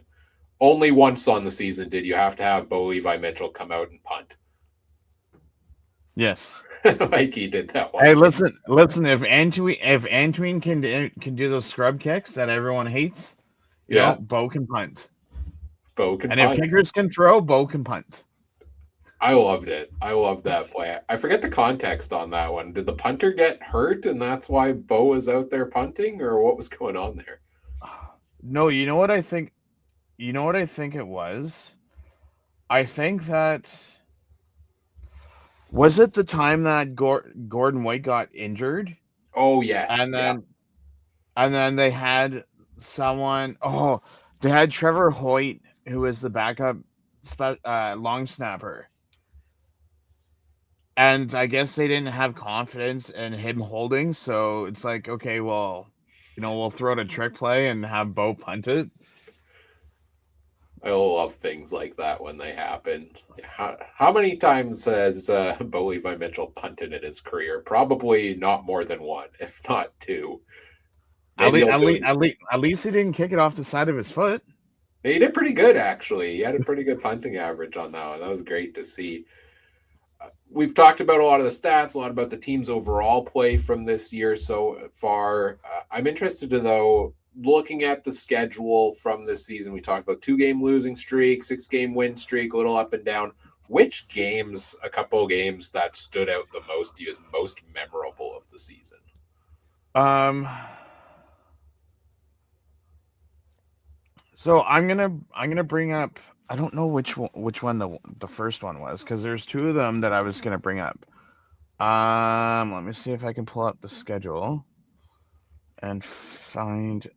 Speaker 1: only once on the season did you have to have Bo Levi Mitchell come out and punt.
Speaker 2: Yes.
Speaker 1: He did that one.
Speaker 2: Hey, listen, if Antwine can do those scrub kicks that everyone hates, Bo can punt.
Speaker 1: And
Speaker 2: if kickers can throw, Bo can punt.
Speaker 1: I loved it. I loved that play. I forget the context on that one. Did the punter get hurt and that's why Bo was out there punting, or what was going on there?
Speaker 2: No, you know what I think? It was? I think that... Was it the time that Gordon White got injured?
Speaker 1: Oh, yes.
Speaker 2: And then they had someone... Oh, they had Trevor Hoyt, who was the backup long snapper. And I guess they didn't have confidence in him holding, so it's like, okay, well, we'll throw it a trick play and have Bo punt it.
Speaker 1: I love things like that when they happen. How many times has Bo Levi Mitchell punted in his career? Probably not more than 1, if not 2.
Speaker 2: At least he didn't kick it off the side of his foot.
Speaker 1: He did pretty good, actually. He had a pretty good punting average on that one. That was great to see. We've talked about a lot of the stats, a lot about the team's overall play from this year so far. I'm interested to, though, looking at the schedule from this season. We talked about 2-game losing streak, 6-game win streak, a little up and down. Which games, a couple of games that stood out the most to you as most memorable of the season?
Speaker 2: So I'm gonna bring up... I don't know which one the first one was, because there's 2 of them that I was gonna bring up. Let me see if I can pull up the schedule and find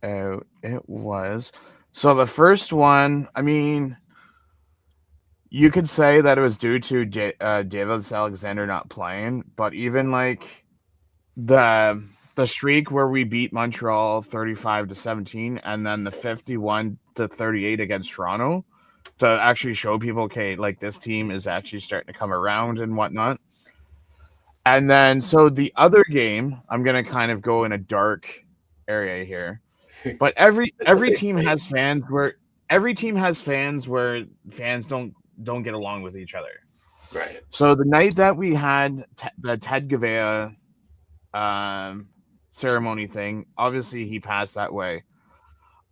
Speaker 2: out. It was... So the first one, I mean, you could say that it was due to Davis Alexander not playing, but even like the streak where we beat Montreal 35-17, and then the 51-38 against Toronto, to actually show people, okay, like this team is actually starting to come around and whatnot. And then, so the other game, I'm gonna kind of go in a dark area here, but every
Speaker 1: At the
Speaker 2: every
Speaker 1: same
Speaker 2: team
Speaker 1: place.
Speaker 2: has fans where fans don't get along with each other.
Speaker 1: Right.
Speaker 2: So the night that we had the Ted Gavea ceremony thing, obviously he passed that way.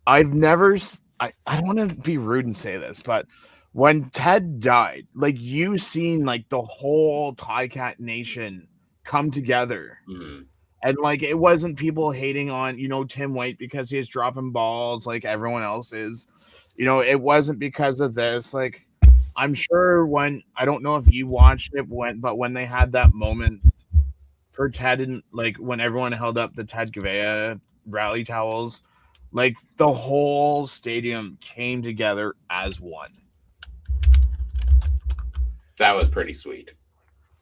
Speaker 2: I've never, I don't want to be rude and say this, but when Ted died, like you seen like the whole Cat Nation come together.
Speaker 1: Mm.
Speaker 2: And like it wasn't people hating on, Tim White because he's dropping balls like everyone else is. It wasn't because of this. Like I'm sure when, I don't know if you watched it but when they had that moment for Ted, and like when everyone held up the Ted Gavea rally towels, like the whole stadium came together as one.
Speaker 1: That was pretty sweet.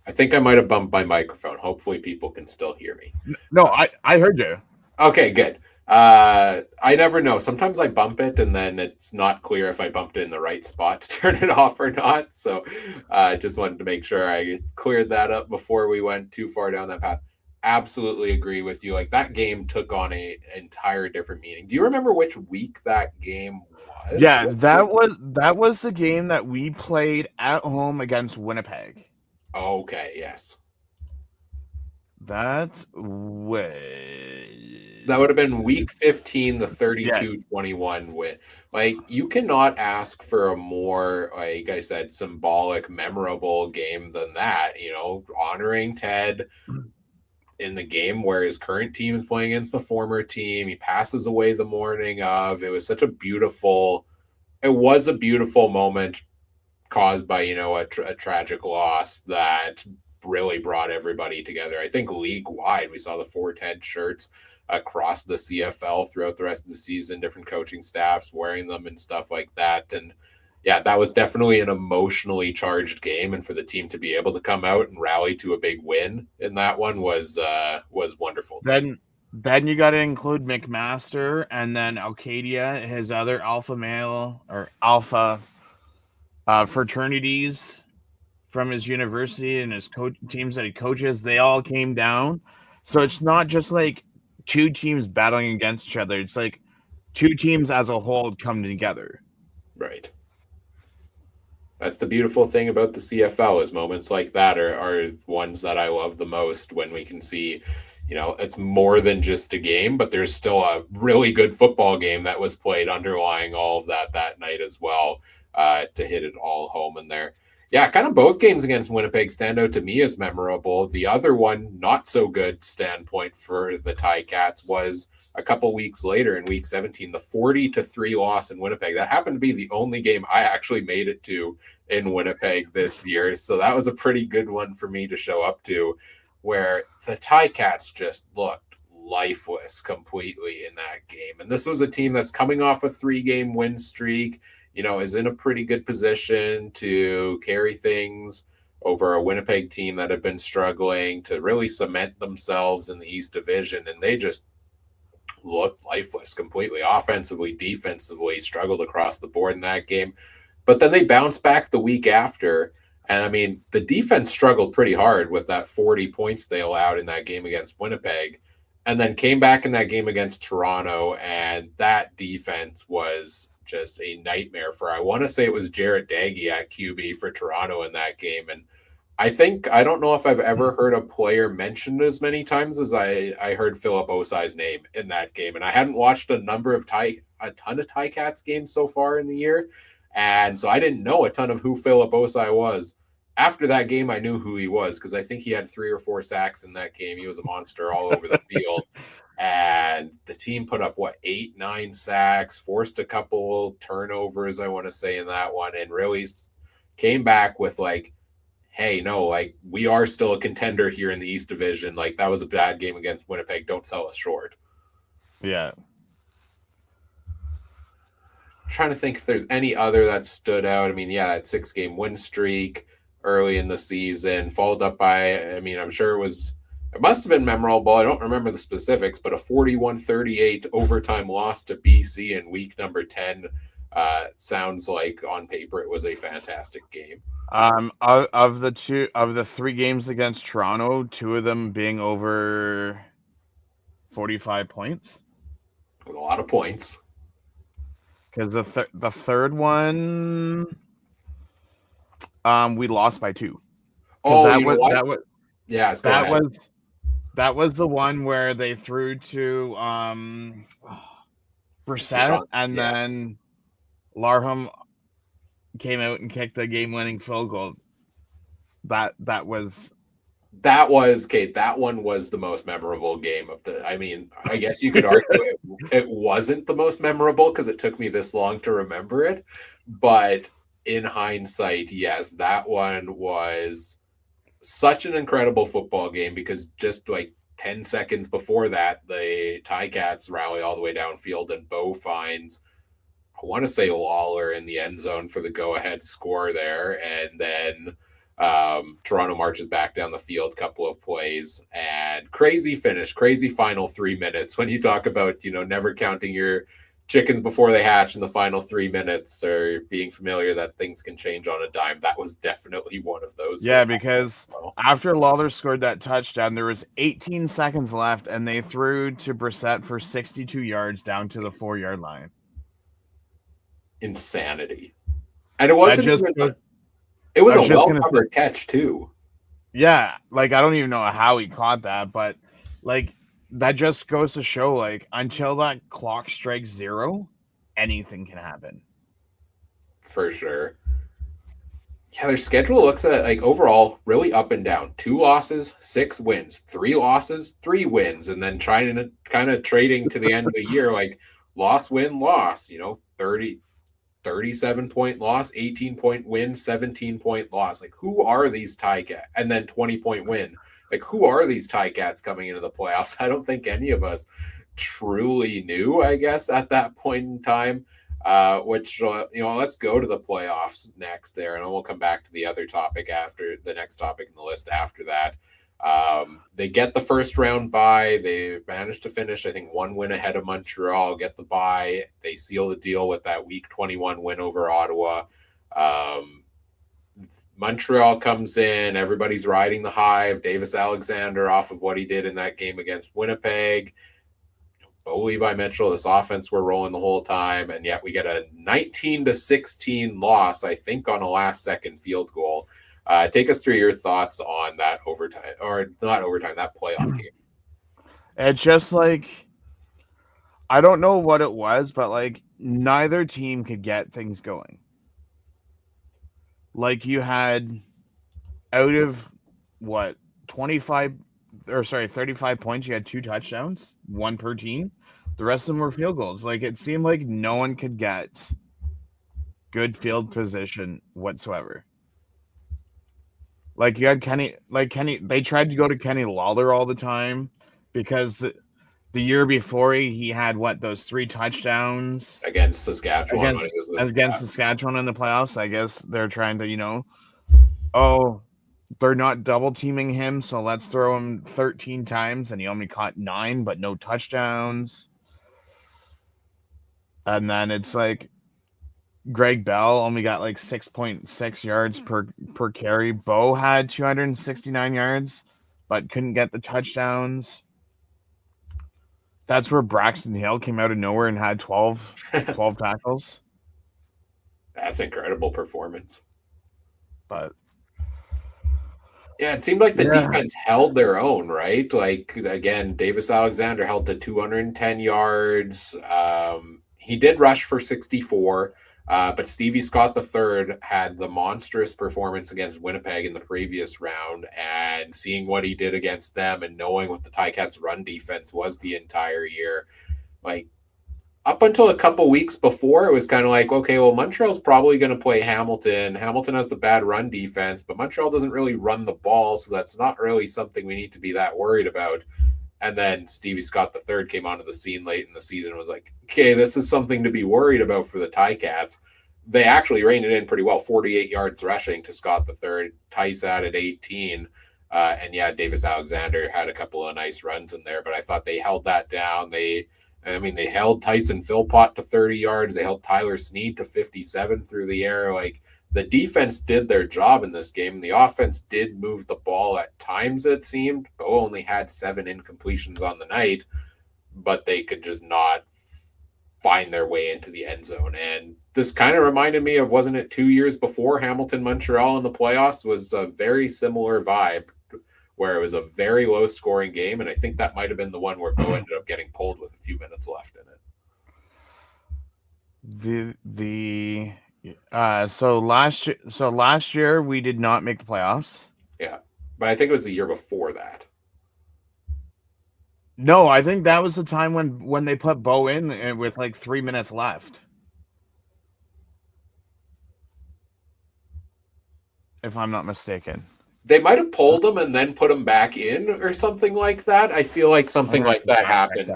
Speaker 1: I think I might have bumped my microphone. Hopefully, people can still hear me.
Speaker 2: No, I heard you.
Speaker 1: Okay, good. I never know. Sometimes I bump it and then it's not clear if I bumped it in the right spot to turn it off or not. So I just wanted to make sure I cleared that up before we went too far down that path. Absolutely agree with you. Like that game took on an entire different meaning. Do you remember which week that game was?
Speaker 2: Yeah, that was the game that we played at home against Winnipeg.
Speaker 1: Okay, yes.
Speaker 2: That was
Speaker 1: That would have been week 15, the
Speaker 2: yeah.
Speaker 1: 32-21 win. Like, you cannot ask for a more, like I said, symbolic, memorable game than that. Honoring Ted in the game where his current team is playing against the former team. He passes away the morning of. It was a beautiful moment caused by, a tragic loss that really brought everybody together. I think league wide, we saw the 410 shirts across the CFL throughout the rest of the season, different coaching staffs wearing them and stuff like that. And yeah, that was definitely an emotionally charged game. And for the team to be able to come out and rally to a big win in that one was wonderful to see.
Speaker 2: Then you got to include McMaster and then Alcadia, his other alpha male or alpha fraternities from his university and his teams that he coaches. They all came down. So it's not just like two teams battling against each other. It's like two teams as a whole come together.
Speaker 1: Right. That's the beautiful thing about the CFL is moments like that are ones that I love the most when we can see, it's more than just a game, but there's still a really good football game that was played underlying all of that night as well, to hit it all home in there. Yeah, kind of both games against Winnipeg stand out to me as memorable. The other one, not so good standpoint for the Ticats, was a couple weeks later in week 17, the 40-3 loss in Winnipeg. That happened to be the only game I actually made it to in Winnipeg this year. So that was a pretty good one for me to show up to, where the Ticats just looked lifeless completely in that game. And this was a team that's coming off a 3-game win streak, is in a pretty good position to carry things over a Winnipeg team that have been struggling to really cement themselves in the East Division. And they just looked lifeless completely, offensively, defensively, struggled across the board in that game. But then they bounced back the week after. And I mean, the defense struggled pretty hard with that 40 points they allowed in that game against Winnipeg, and then came back in that game against Toronto. And that defense was just a nightmare for, I want to say it was Jarrett Daggy at QB for Toronto in that game. And I don't know if I've ever heard a player mentioned as many times as I heard Philip Osai's name in that game. And I hadn't watched a ton of Ticats games so far in the year. And so I didn't know a ton of who Philip Osai was. After that game, I knew who he was because I think he had 3 or 4 sacks in that game. He was a monster all over the field. And the team put up, 8, 9 sacks, forced a couple turnovers, I want to say, in that one, and really came back with hey, no, we are still a contender here in the East Division. That was a bad game against Winnipeg. Don't sell us short.
Speaker 2: Yeah.
Speaker 1: trying to think if there's any other that stood out. I mean, yeah, that 6-game win streak early in the season, followed up by, I mean, I'm sure it must have been memorable. I don't remember the specifics, but a 41-38 overtime loss to BC in week number 10 sounds like on paper it was a fantastic game.
Speaker 2: Of the 3 games against Toronto, 2 of them being over 45 points.
Speaker 1: With a lot of points.
Speaker 2: Because the third one, we lost by 2.
Speaker 1: Oh, you know what? Yeah,
Speaker 2: that was the one where they threw to Brissett, and then Larham came out and kicked the game-winning field goal. That was
Speaker 1: Kate. That one was the most memorable game of the. I mean, I guess you could argue it wasn't the most memorable because it took me this long to remember it. But in hindsight, yes, that one was such an incredible football game because just like 10 seconds before that, the Ticats rally all the way downfield and Bo finds, I want to say, Lawler in the end zone for the go-ahead score there. And then Toronto marches back down the field, couple of plays, and crazy finish, crazy final 3 minutes. When you talk about, never counting your chickens before they hatch in the final 3 minutes, or being familiar that things can change on a dime, that was definitely one of those.
Speaker 2: Yeah, because after Lawler scored that touchdown, there was 18 seconds left, and they threw to Brissett for 62 yards down to the 4-yard line.
Speaker 1: Insanity. And it wasn't it was a well-covered catch, too.
Speaker 2: Yeah, like, I don't even know how he caught that, but, like, that just goes to show, like, until that clock strikes 0, anything can happen.
Speaker 1: For sure. Yeah, their schedule looks at, like, overall really up and down. 2 losses, 6 wins. 3 losses, 3 wins. And then trying to kind of trading to the end of the year, like, loss, win, loss, 37-point loss, 18-point win, 17-point loss. Like, who are these Ticats? And then 20-point win. Like, who are these Ticats coming into the playoffs? I don't think any of us truly knew, I guess, at that point in time. Let's go to the playoffs next there, and then we'll come back to the other topic after the next topic in the list after that. They get the first round bye. They managed to finish, I think, 1 win ahead of Montreal, get the bye. They seal the deal with that week 21 win over Ottawa. Montreal comes in. Everybody's riding the high of Davis Alexander off of what he did in that game against Winnipeg. Bo Levi Mitchell, this offense we're rolling the whole time, and yet we get a 19-16 loss, I think, on a last-second field goal. Take us through your thoughts on that overtime, or not overtime, that playoff game.
Speaker 2: It's just like, I don't know what it was, but like neither team could get things going. Like, you had out of 35 points, you had 2 touchdowns, 1 per team. The rest of them were field goals. Like, it seemed like no one could get good field position whatsoever. Like, you had Kenny, they tried to go to Kenny Lawler all the time because the year before he had those 3 touchdowns
Speaker 1: against Saskatchewan.
Speaker 2: Against Saskatchewan in the playoffs. I guess they're trying to, they're not double teaming him, so let's throw him 13 times, and he only caught 9, but no touchdowns. And then it's like Greg Bell only got like 6.6 yards per carry. Bo had 269 yards, but couldn't get the touchdowns. That's where Braxton Hill came out of nowhere and had 12 tackles.
Speaker 1: That's incredible performance.
Speaker 2: But
Speaker 1: yeah, it seemed like the defense held their own, right? Like, again, Davis Alexander held to 210 yards. He did rush for 64, but Stevie Scott III had the monstrous performance against Winnipeg in the previous round, and seeing what he did against them and knowing what the Ticats' run defense was the entire year, like, up until a couple weeks before, it was kind of like, okay, well, Montreal's probably going to play Hamilton. Hamilton has the bad run defense, but Montreal doesn't really run the ball, so that's not really something we need to be that worried about. And then Stevie Scott III came onto the scene late in the season and was like, okay, this is something to be worried about for the Ticats. They actually reined it in pretty well, 48 yards rushing to Scott III. Tice added 18. And yeah, Davis Alexander had a couple of nice runs in there, but I thought they held that down. They held Tyson Philpott to 30 yards. They held Tyler Snead to 57 through the air. Like, the defense did their job in this game. The offense did move the ball at times, it seemed. Bo only had 7 incompletions on the night, but they could just not find their way into the end zone. And this kind of reminded me of, wasn't it 2 years before Hamilton Montreal in the playoffs? Was a very similar vibe where it was a very low scoring game. And I think that might have been the one where Bo ended up getting pulled with a few minutes left in
Speaker 2: it. So last year we did not make the playoffs.
Speaker 1: Yeah. But I think it was the year before that.
Speaker 2: No, I think that was the time when they put Bo in with like 3 minutes left. If I'm not mistaken.
Speaker 1: They might have pulled him and then put him back in or something like that. I feel like something like that happened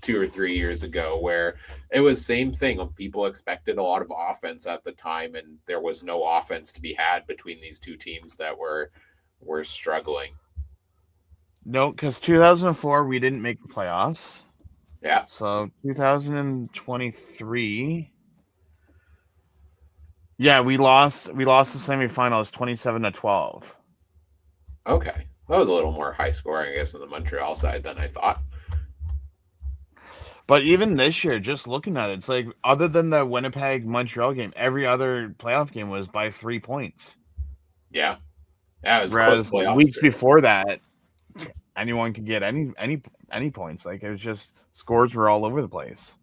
Speaker 1: 2 or 3 years ago, where it was same thing. People expected a lot of offense at the time, and there was no offense to be had between these two teams that were struggling.
Speaker 2: No, because 2004 we didn't make the playoffs.
Speaker 1: Yeah.
Speaker 2: So 2023. Yeah, we lost the semifinals 27-12.
Speaker 1: Okay. That was a little more high scoring, I guess, on the Montreal side than I thought.
Speaker 2: But even this year, just looking at it, it's like, other than the Winnipeg-Montreal game, every other playoff game was by 3 points.
Speaker 1: Yeah. Yeah, it was
Speaker 2: Whereas
Speaker 1: close playoffs
Speaker 2: weeks before that, anyone could get any points. Like, it was just, scores were all over the place.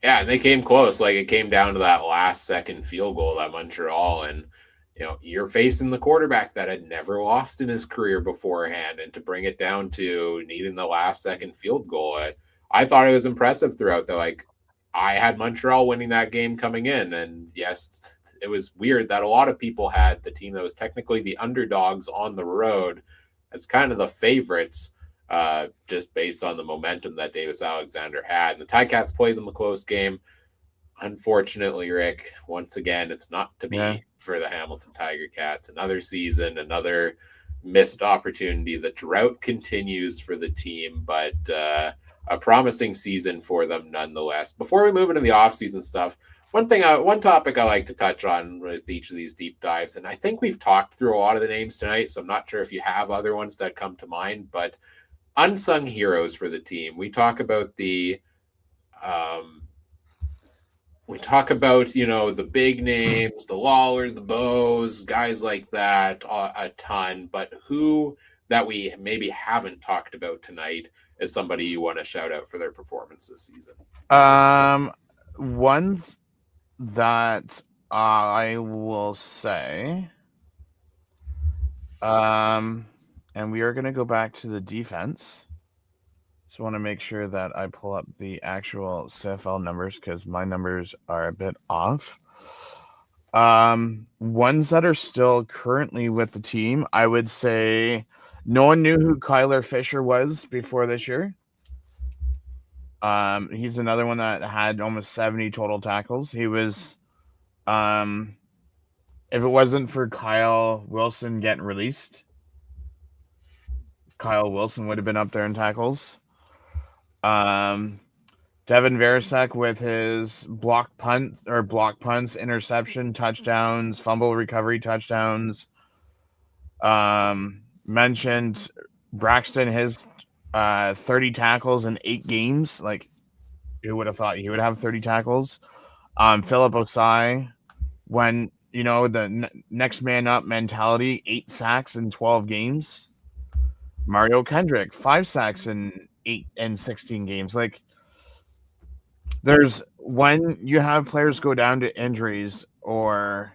Speaker 1: Yeah, and they came close. Like, it came down to that last second field goal at Montreal, and you're facing the quarterback that had never lost in his career beforehand, and to bring it down to needing the last second field goal, I thought it was impressive throughout. Though, like, I had Montreal winning that game coming in, and yes, it was weird that a lot of people had the team that was technically the underdogs on the road as kind of the favorites, just based on the momentum that Davis Alexander had. And the Ticats played them a close game. Unfortunately, Rick, once again, it's not to be for the Hamilton Tiger Cats. Another season, another missed opportunity. The drought continues for the team, but a promising season for them nonetheless. Before we move into the offseason stuff, one topic I like to touch on with each of these deep dives, and I think we've talked through a lot of the names tonight, so I'm not sure if you have other ones that come to mind, but unsung heroes for the team. We talk about the the big names, the Lawlers, the Bows, guys like that a ton, but who that we maybe haven't talked about tonight is somebody you want to shout out for their performance this season?
Speaker 2: Ones that I will say, and we are going to go back to the defense. So I want to make sure that I pull up the actual CFL numbers, because my numbers are a bit off. Ones that are still currently with the team, I would say no one knew who Kyler Fisher was before this year. He's another one that had almost 70 total tackles. He was, if it wasn't for Kyle Wilson getting released, Kyle Wilson would have been up there in tackles. Devin Verisak with his block punts, interception, touchdowns, fumble recovery touchdowns. Mentioned Braxton, his 30 tackles in 8 games. Like, who would have thought he would have 30 tackles? Philip Osai, when the next man up mentality, 8 sacks in 12 games. Mario Kendrick, 5 sacks in 8 and 16 games. Like, there's, when you have players go down to injuries or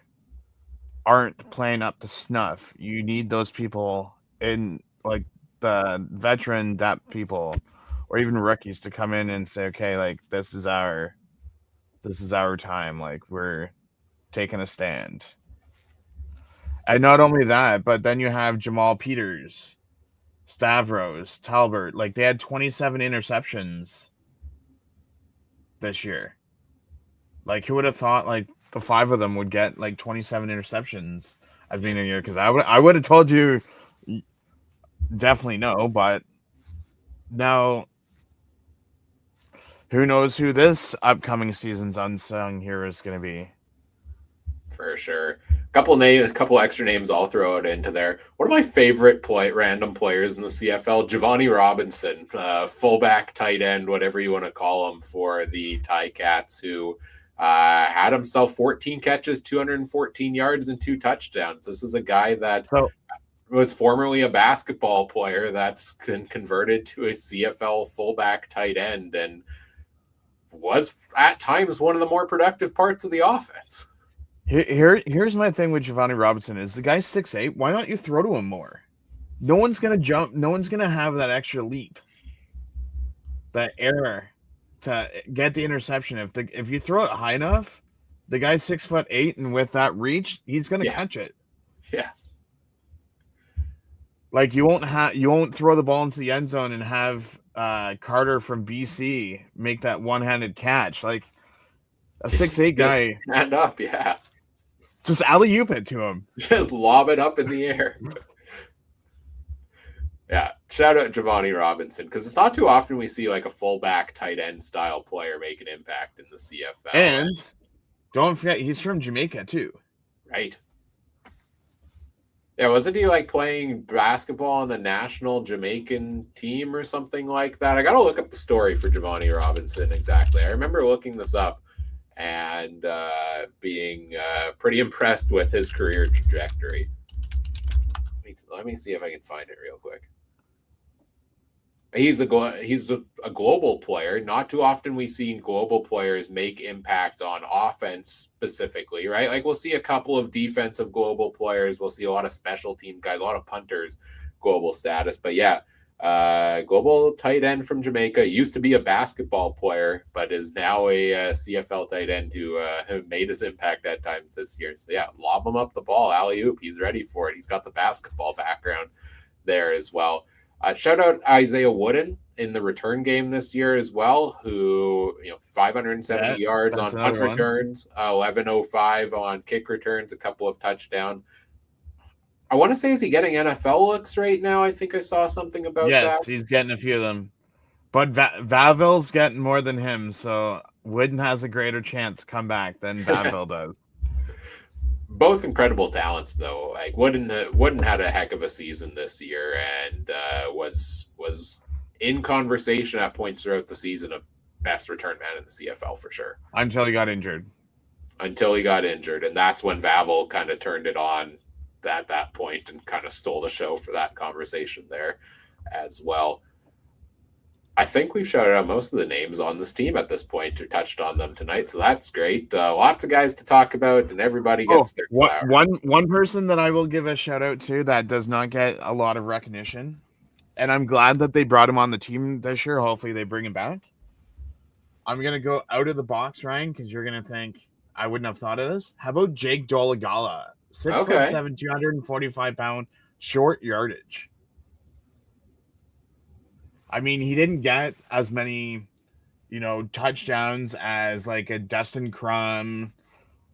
Speaker 2: aren't playing up to snuff, you need those people in, like, the veteran depth people or even rookies to come in and say, okay, like, this is our time. Like, we're taking a stand. And not only that, but then you have Jamal Peters, Stavros, Talbert, like they had 27 interceptions this year. Like who would have thought like the five of them would get like 27 interceptions at the beginning of the year? Because I would have told you definitely no, but now who knows who this upcoming season's unsung hero is going to be?
Speaker 1: For sure. A couple extra names I'll throw it into there. One of my favorite random players in the CFL, Giovanni Robinson, fullback, tight end, whatever you want to call him, for the Ticats, who had himself 14 catches, 214 yards, and 2 touchdowns. This is a guy that was formerly a basketball player that's converted to a CFL fullback tight end and was at times one of the more productive parts of the offense.
Speaker 2: Here's my thing with Giovanni Robinson is the guy's 6'8". Why not you throw to him more? No one's gonna jump. No one's gonna have that extra leap, that error to get the interception. If you throw it high enough, the guy's 6'8", and with that reach, he's gonna catch it.
Speaker 1: Yeah.
Speaker 2: Like you won't throw the ball into the end zone and have Carter from BC make that one-handed catch. Like a 6'8" guy,
Speaker 1: stand up, yeah.
Speaker 2: Just alley-oop it to him.
Speaker 1: Just lob it up in the air. Yeah, shout out Giovanni Robinson, because it's not too often we see like a fullback tight end style player make an impact in the CFL.
Speaker 2: And don't forget, he's from Jamaica too.
Speaker 1: Right. Yeah, wasn't he like playing basketball on the national Jamaican team or something like that? I got to look up the story for Giovanni Robinson exactly. I remember looking this up and being pretty impressed with his career trajectory. Let me see if I can find it real quick. He's a global player. Not too often we see global players make impact on offense specifically, right? Like we'll see a couple of defensive global players. We'll see a lot of special team guys, a lot of punters, global status. But yeah, global tight end from Jamaica, used to be a basketball player, but is now a CFL tight end who made his impact at times this year. So yeah, lob him up the ball, alley-oop. He's ready for it. He's got the basketball background there as well. Shout out Isaiah Wooden in the return game this year as well, who 570 yards on punt returns, 1105 on kick returns, a couple of touchdowns. I want to say, is he getting NFL looks right now? I think I saw something about that.
Speaker 2: Yes, he's getting a few of them. But Vaville's getting more than him, so Wooden has a greater chance to come back than Vaville does.
Speaker 1: Both incredible talents, though. Like Wooden had a heck of a season this year, and was in conversation at points throughout the season of best return man in the CFL for sure.
Speaker 2: Until he got injured.
Speaker 1: And that's when Vaville kind of turned it on at that point and kind of stole the show for that conversation there as well. I think we've shouted out most of the names on this team at this point, or touched on them tonight, so that's great. Lots of guys to talk about, and everybody gets their flower.
Speaker 2: One person that I will give a shout out to that does not get a lot of recognition, and I'm glad that they brought him on the team this year. Hopefully they bring him back. I'm going to go out of the box, Ryan, because you're going to think I wouldn't have thought of this. How about Jake Dolegala? 6'7", 245-pound, short yardage. I mean, he didn't get as many, touchdowns as like a Dustin Crum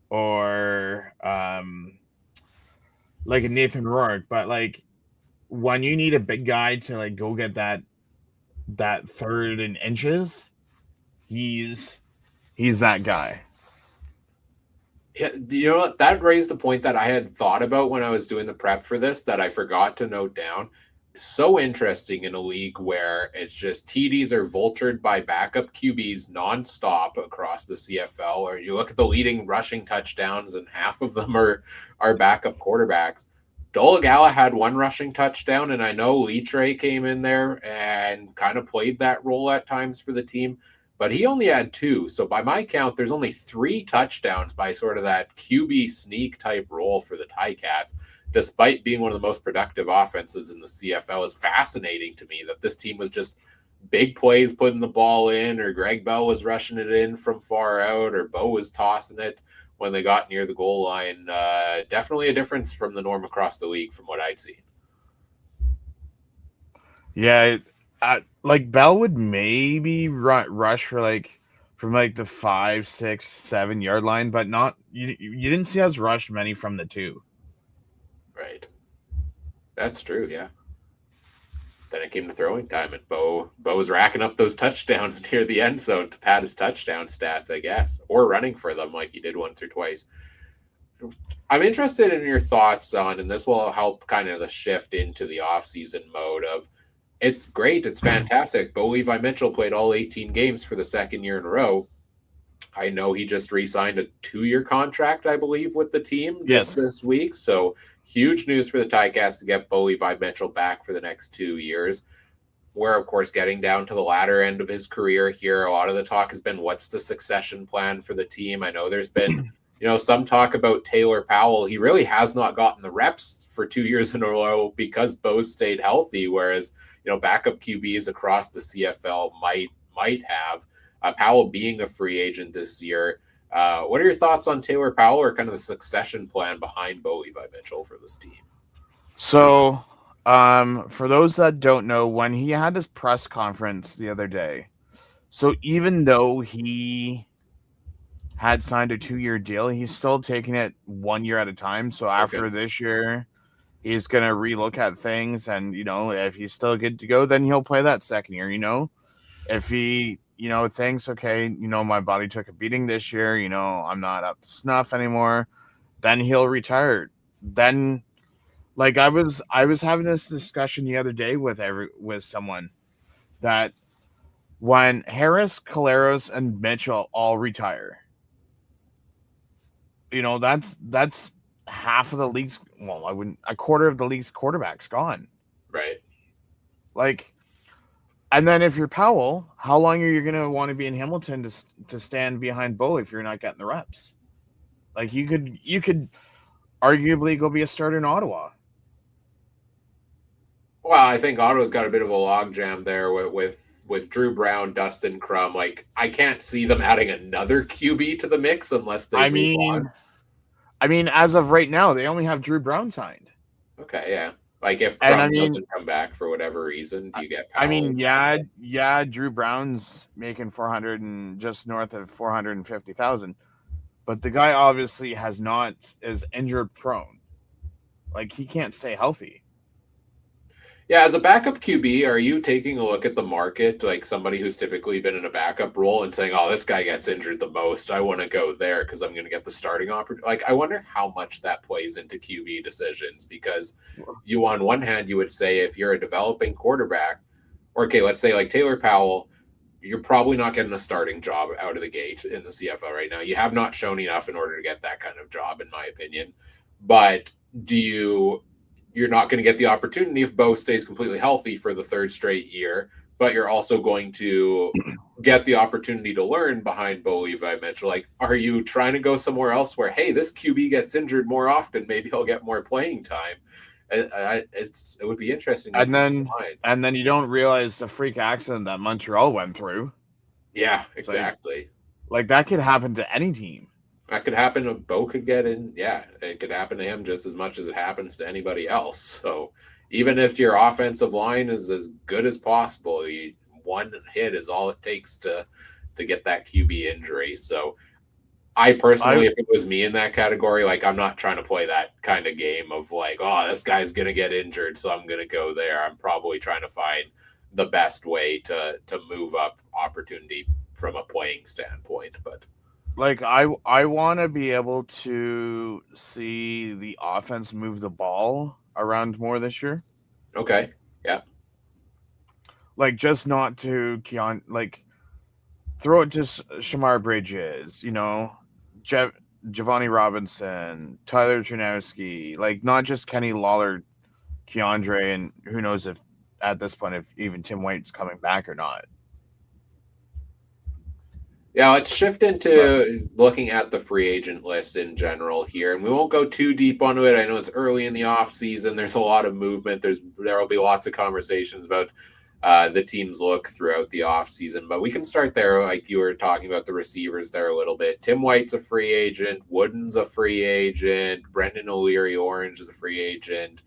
Speaker 2: or like a Nathan Rourke, but like when you need a big guy to like go get that third and inches, he's that guy.
Speaker 1: Yeah, you know what? That raised a point that I had thought about when I was doing the prep for this that I forgot to note down. So interesting in a league where it's just TDs are vultured by backup QBs nonstop across the CFL, or you look at the leading rushing touchdowns and half of them are backup quarterbacks. Dolegala had one rushing touchdown, and I know Litre came in there and kind of played that role at times for the team, but he only had 2. So by my count, there's only 3 touchdowns by sort of that QB sneak type role for the Ticats. Despite being one of the most productive offenses in the CFL, is fascinating to me that this team was just big plays putting the ball in, or Greg Bell was rushing it in from far out, or Bo was tossing it when they got near the goal line. Definitely a difference from the norm across the league from what I'd seen.
Speaker 2: Yeah, like Bell would maybe rush for like from like the 5, 6, 7 yard line, but not you didn't see us rush many from the 2.
Speaker 1: Right. That's true. Yeah. Then it came to throwing time, and Bo was racking up those touchdowns near the end zone to pad his touchdown stats, I guess, or running for them like he did once or twice. I'm interested in your thoughts on, and this will help kind of the shift into the offseason mode of it's great, it's fantastic. Bo Levi Mitchell played all 18 games for the second year in a row. I know he just re-signed a 2-year contract, I believe, with the team just
Speaker 2: Yes.
Speaker 1: this week. So huge news for the Ticats to get Bo Levi Mitchell back for the next 2 years. We're, of course, getting down to the latter end of his career here. A lot of the talk has been what's the succession plan for the team. I know there's been, some talk about Taylor Powell. He really has not gotten the reps for 2 years in a row because Bo stayed healthy, whereas, backup QBs across the CFL might have. Powell being a free agent this year. What are your thoughts on Taylor Powell or kind of the succession plan behind Bo Levi Mitchell for this team?
Speaker 2: So, for those that don't know, when he had his press conference the other day, so even though he had signed a 2-year deal, he's still taking it 1 year at a time. So after
Speaker 1: Okay.
Speaker 2: this year, he's gonna relook at things, and if he's still good to go, then he'll play that second year. If he thinks, okay, my body took a beating this year, I'm not up to snuff anymore, then he'll retire. Then, like, I was having this discussion the other day with someone that when Harris, Caleros, and Mitchell all retire, that's half of the league's, well, I wouldn't, a quarter of the league's quarterbacks gone.
Speaker 1: Right.
Speaker 2: Like, and then if you're Powell, how long are you going to want to be in Hamilton to stand behind Bo if you're not getting the reps? Like, you could arguably go be a starter in Ottawa.
Speaker 1: Well, I think Ottawa's got a bit of a logjam there with Drew Brown, Dustin Crum. Like, I can't see them adding another QB to the mix unless they
Speaker 2: I
Speaker 1: move
Speaker 2: mean,
Speaker 1: on.
Speaker 2: as of right now, they only have Drew Brown signed.
Speaker 1: Okay, yeah. Like if
Speaker 2: And
Speaker 1: Crum doesn't come back for whatever reason, do you get Powell?
Speaker 2: yeah, Drew Brown's making 400 and just north of 450,000, but the guy obviously is injured prone. Like, he can't stay healthy.
Speaker 1: Yeah, as a backup QB, are you taking a look at the market, like somebody who's typically been in a backup role and saying, "Oh, this guy gets injured the most. I want to go there because I'm going to get the starting opportunity." Like, I wonder how much that plays into QB decisions because on one hand, you would say if you're a developing quarterback, or okay, let's say like Taylor Powell, you're probably not getting a starting job out of the gate in the CFL right now. You have not shown enough in order to get that kind of job, in my opinion. But you're not going to get the opportunity if Bo stays completely healthy for the third straight year, but you're also going to get the opportunity to learn behind Bo Levi Mitchell. Like, are you trying to go somewhere else where, hey, this QB gets injured more often, maybe he'll get more playing time? It would be interesting to
Speaker 2: And
Speaker 1: see.
Speaker 2: then you don't realize the freak accident that Montreal went through.
Speaker 1: Yeah,
Speaker 2: It's
Speaker 1: exactly.
Speaker 2: like that could happen to any team.
Speaker 1: That could happen if Bo could get in. Yeah, it could happen to him just as much as it happens to anybody else. So even if your offensive line is as good as possible, one hit is all it takes to get that QB injury. So I personally, if it was me in that category, like I'm not trying to play that kind of game of like, oh, this guy's gonna get injured, so I'm gonna go there. I'm probably trying to find the best way to move up opportunity from a playing standpoint. But
Speaker 2: Like, I want to be able to see the offense move the ball around more this year.
Speaker 1: okay, yeah.
Speaker 2: Like, just not to like throw it to Shamar Bridges, Giovanni Robinson, Tyler Janowski, like not just Kenny Lawler, Keandre, and who knows if at this point if even Tim White's coming back or not.
Speaker 1: Yeah, let's shift into looking at the free agent list in general here, and we won't go too deep onto it. I know it's early in the off season. There's a lot of movement. There will be lots of conversations about the team's look throughout the off season, but we can start there. Like you were talking about the receivers there a little bit. Tim White's a free agent. Wooden's a free agent. Brendan O'Leary Orange is a free agent.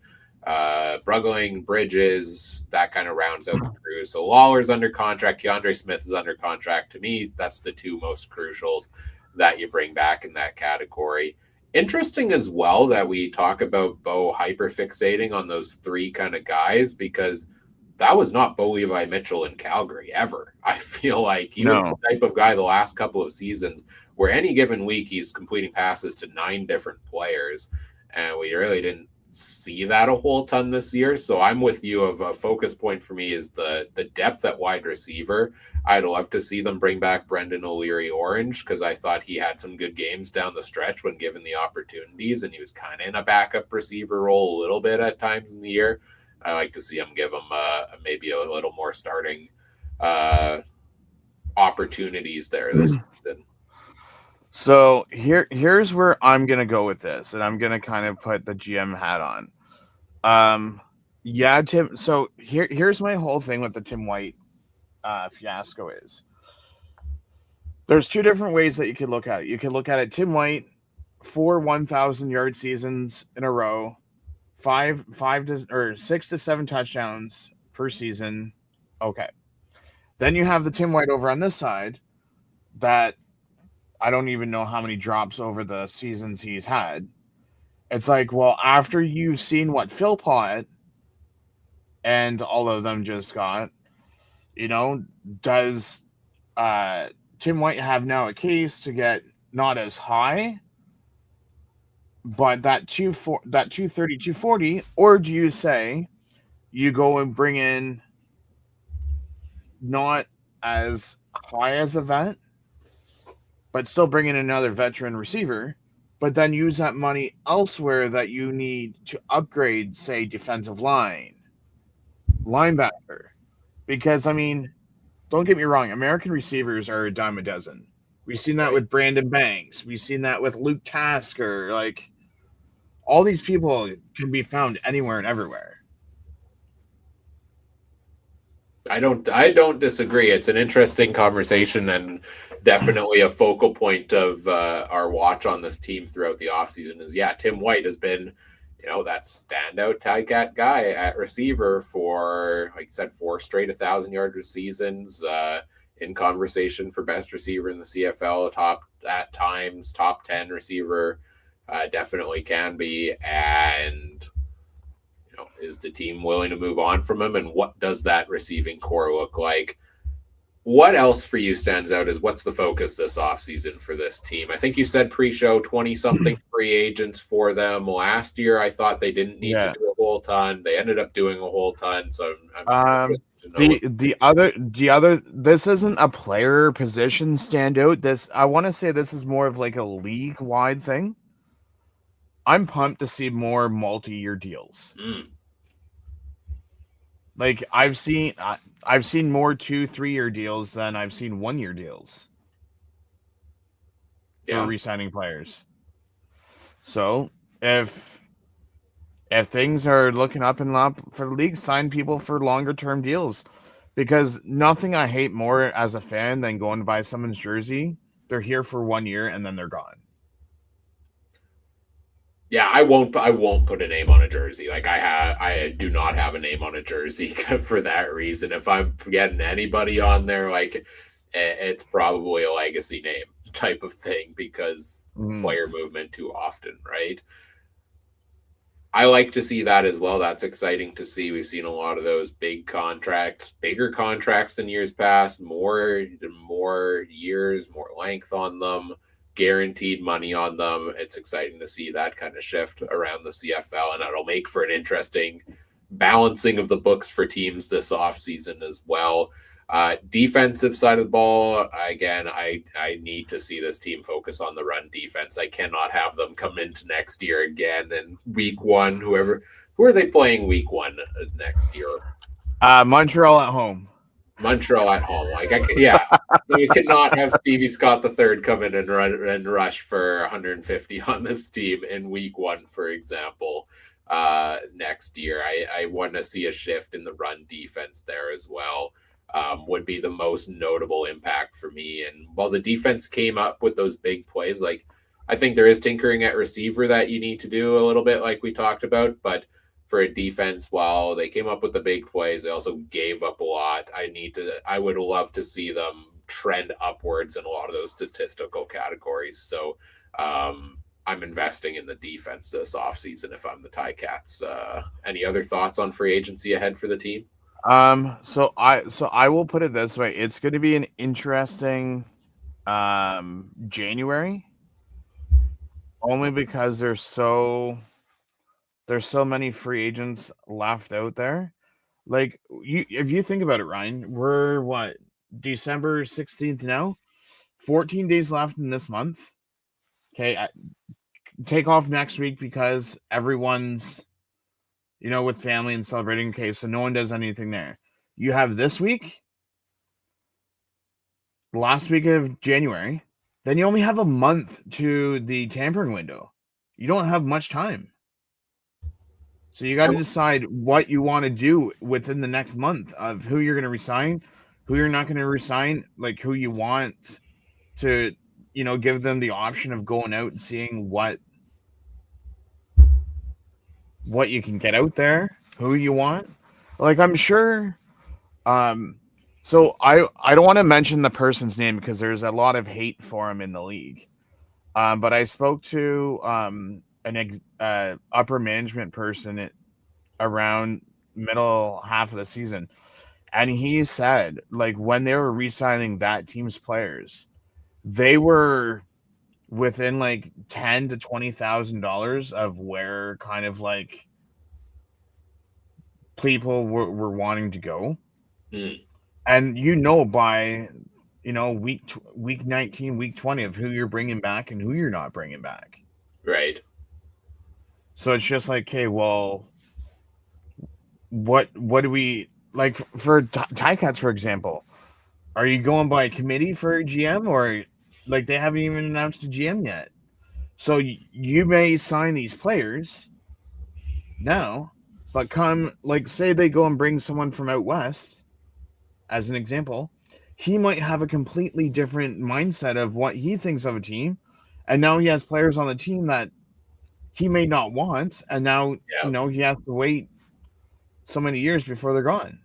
Speaker 1: Brugling, Bridges, that kind of rounds out the crew. So Lawler's under contract. Keandre Smith is under contract. To me, that's the two most crucials that you bring back in that category. Interesting as well that we talk about Bo hyperfixating on those three kind of guys, because that was not Bo Levi Mitchell in Calgary ever. I feel like he was the type of guy the last couple of seasons where any given week he's completing passes to 9 different players, and we really didn't see that a whole ton this year. So I'm with you. Of a focus point for me is the depth at wide receiver. I'd love to see them bring back Brendan O'Leary Orange, because I thought he had some good games down the stretch when given the opportunities, and he was kind of in a backup receiver role a little bit at times in the year. I like to see him give him maybe a little more starting opportunities there this season.
Speaker 2: So here's where I'm gonna go with this, and I'm gonna kind of put the GM hat on. Yeah, Tim. So here's my whole thing with the Tim White fiasco is. There's two different ways that you could look at it. You could look at it, Tim White, 4 1,000-yard seasons in a row, 6 to 7 touchdowns per season. Okay. Then you have the Tim White over on this side that I don't even know how many drops over the seasons he's had. It's like, well, after you've seen what Philpott and all of them just got, does Tim White have now a case to get not as high, but that 230, 240, or do you say you go and bring in not as high as a vet, but still bring in another veteran receiver, but then use that money elsewhere that you need to upgrade, say, defensive line, linebacker? Because, don't get me wrong, American receivers are a dime a dozen. We've seen that with Brandon Banks. We've seen that with Luke Tasker. Like, all these people can be found anywhere and everywhere.
Speaker 1: I don't disagree. It's an interesting conversation and definitely a focal point of our watch on this team throughout the offseason is, Tim White has been, that standout Ticat guy at receiver for, like you said, 4 straight 1,000-yard seasons, in conversation for best receiver in the CFL, top 10 receiver, definitely can be. And is the team willing to move on from him? And what does that receiving core look like? What else for you stands out is what's the focus this offseason for this team? I think you said pre-show 20-something free agents for them. Last year, I thought they didn't need to do a whole ton. They ended up doing a whole ton. So I'm interested to know
Speaker 2: this isn't a player position standout. I want to say this is more of like a league-wide thing. I'm pumped to see more multi-year deals. Like I've seen more 2-3-year deals than I've seen 1-year deals for re-signing players. So if things are looking up and up for the league, sign people for longer term deals, because nothing I hate more as a fan than going to buy someone's jersey. They're here for 1 year and then they're gone.
Speaker 1: Yeah, I won't put a name on a jersey. Like I do not have a name on a jersey for that reason. If I'm getting anybody on there, like it's probably a legacy name type of thing, because player movement too often, right? I like to see that as well. That's exciting to see. We've seen a lot of those bigger contracts in years past, more years, more length on them, guaranteed money on them. It's exciting to see that kind of shift around the CFL, and it'll make for an interesting balancing of the books for teams this offseason as well. Defensive side of the ball, again, I need to see this team focus on the run defense. I cannot have them come into next year again and week 1, who are they playing week 1 next year?
Speaker 2: Montreal at home.
Speaker 1: You cannot have Stevie Scott III come in and run and rush for 150 on this team in week 1, for example. Next year, I want to see a shift in the run defense there as well. Would be the most notable impact for me. And while the defense came up with those big plays, like I think there is tinkering at receiver that you need to do a little bit, like we talked about, but for a defense. While they came up with the big plays, they also gave up a lot. I would love to see them trend upwards in a lot of those statistical categories. So I'm investing in the defense this offseason if I'm the Ticats. Any other thoughts on free agency ahead for the team?
Speaker 2: So I will put it this way: it's going to be an interesting January, only because there's so many free agents left out there. Like if you think about it, Ryan, we're what, December 16th now, 14 days left in this month. Okay, take off next week because everyone's with family and celebrating. Okay, so no one does anything there. You have this week, last week of January, then you only have a month to the tampering window. You don't have much time. So you got to decide what you want to do within the next month of who you're going to resign, who you're not going to resign, like who you want to, give them the option of going out and seeing what you can get out there, who you want. Like I'm sure so I don't want to mention the person's name because there's a lot of hate for him in the league. But I spoke to an upper management person around middle half of the season, and he said like when they were re-signing that team's players, they were within like $10,000 to $20,000 of where kind of like people were wanting to go. And by week 19, week 20 of who you're bringing back and who you're not bringing back.
Speaker 1: Right.
Speaker 2: So it's just like, okay, well, what do we like for Ticats, for example? Are you going by committee for GM, or like they haven't even announced a GM yet? So you may sign these players now, but come like say they go and bring someone from out west, as an example, he might have a completely different mindset of what he thinks of a team, and now he has players on the team that he may not want, and now he has to wait so many years before they're gone.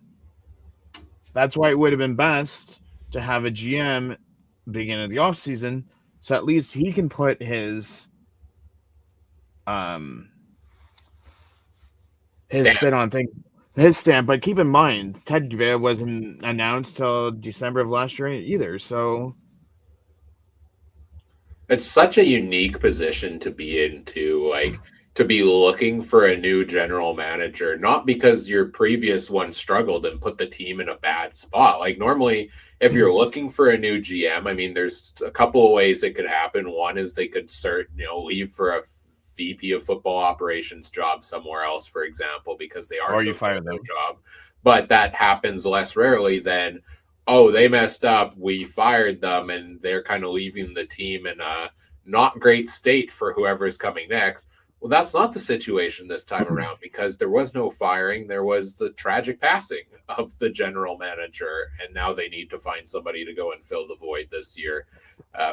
Speaker 2: That's why it would have been best to have a GM beginning of the offseason, so at least he can put his spin on things, his stamp. But keep in mind, Ted Vea wasn't announced till December of last year either. So
Speaker 1: it's such a unique position to be in, like to be looking for a new general manager, not because your previous one struggled and put the team in a bad spot. Like normally, if you're looking for a new GM, I mean, there's a couple of ways it could happen. One is they could leave for a VP of football operations job somewhere else, for example, because they are
Speaker 2: you fire them
Speaker 1: job. But that happens less rarely than, oh, they messed up, we fired them, and they're kind of leaving the team in a not great state for whoever's coming next. Well, that's not the situation this time around because there was no firing. There was the tragic passing of the general manager, and now they need to find somebody to go and fill the void this year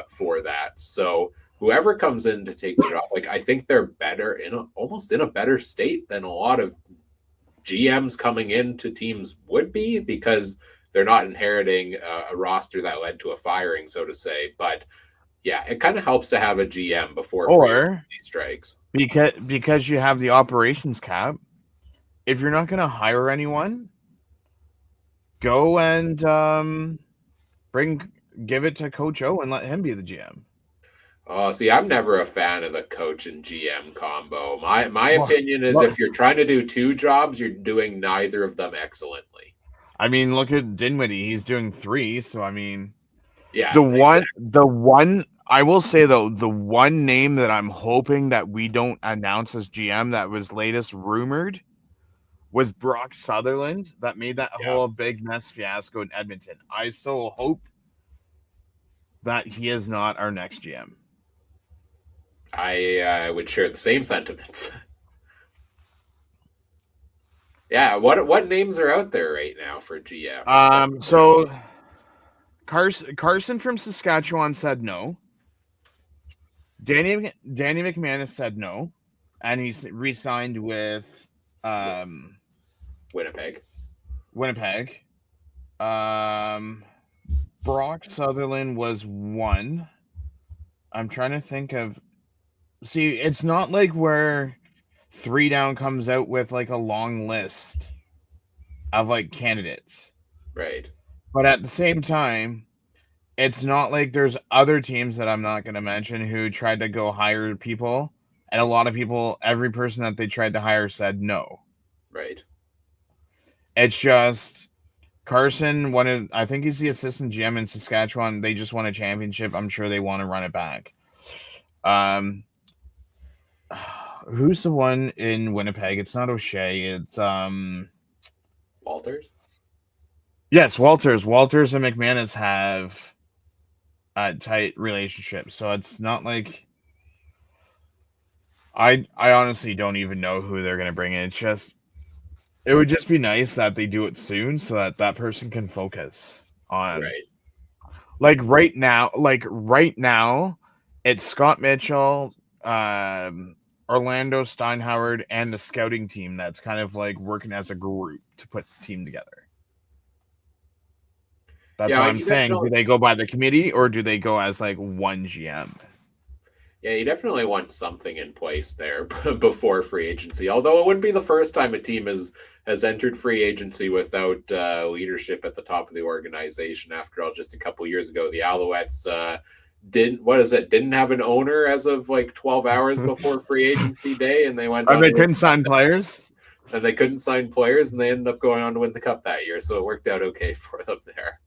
Speaker 1: for that. So whoever comes in to take the job, like I think they're better almost in a better state than a lot of GMs coming into teams would be, because they're not inheriting a roster that led to a firing, so to say. But yeah, it kind of helps to have a GM before free agency strikes.
Speaker 2: Because you have the operations cap. If you're not going to hire anyone, go and give it to Coach O and let him be the GM.
Speaker 1: Oh, see, I'm never a fan of the coach and GM combo. My opinion is if you're trying to do two jobs, you're doing neither of them excellently.
Speaker 2: I mean, look at Dinwiddie; he's doing three. So I mean,
Speaker 1: yeah,
Speaker 2: the one I will say though, the one name that I'm hoping that we don't announce as GM that was latest rumored was Brock Sutherland, that made that whole big mess fiasco in Edmonton. I so hope that he is not our next GM.
Speaker 1: I would share the same sentiments. Yeah, what names are out there right now for GM?
Speaker 2: So Carson from Saskatchewan said no. Danny McManus said no, and he's re-signed with um,
Speaker 1: Winnipeg.
Speaker 2: Winnipeg. Um, Brock Sutherland was one. I'm trying to think of. See, it's not like where Three Down comes out with like a long list of like candidates,
Speaker 1: Right.
Speaker 2: but at the same time, it's not like there's other teams that I'm not going to mention who tried to go hire people, and a lot of people, every person that they tried to hire said no.
Speaker 1: Right.
Speaker 2: It's just Carson wanted. I think he's the assistant GM in Saskatchewan. They just won a championship. I'm sure they want to run it back. Um, who's the one in Winnipeg? It's not O'Shea. It's
Speaker 1: Walters.
Speaker 2: yes, Walters. Walters and McManus have a tight relationship, so it's not like I honestly don't even know who they're gonna bring in. It's just it would just be nice that they do it soon so that that person can focus on
Speaker 1: Right.
Speaker 2: like right now. Like right now, it's Scott Mitchell, Orlando Steinhoward, and the scouting team that's kind of like working as a group to put the team together. That's
Speaker 1: Yeah,
Speaker 2: what I'm
Speaker 1: you
Speaker 2: saying. Do
Speaker 1: definitely.
Speaker 2: they go by the committee or do they go as like one GM?
Speaker 1: Yeah, you definitely want something in place there before free agency. Although it wouldn't be the first time a team has entered free agency without leadership at the top of the organization. After all, just a couple years ago, the Alouettes didn't have an owner as of like 12 hours before free agency day, and they went
Speaker 2: And
Speaker 1: on
Speaker 2: they
Speaker 1: to win
Speaker 2: couldn't sign players.
Speaker 1: and they couldn't sign players, and they ended up going on to win the cup that year. So it worked out okay for them there.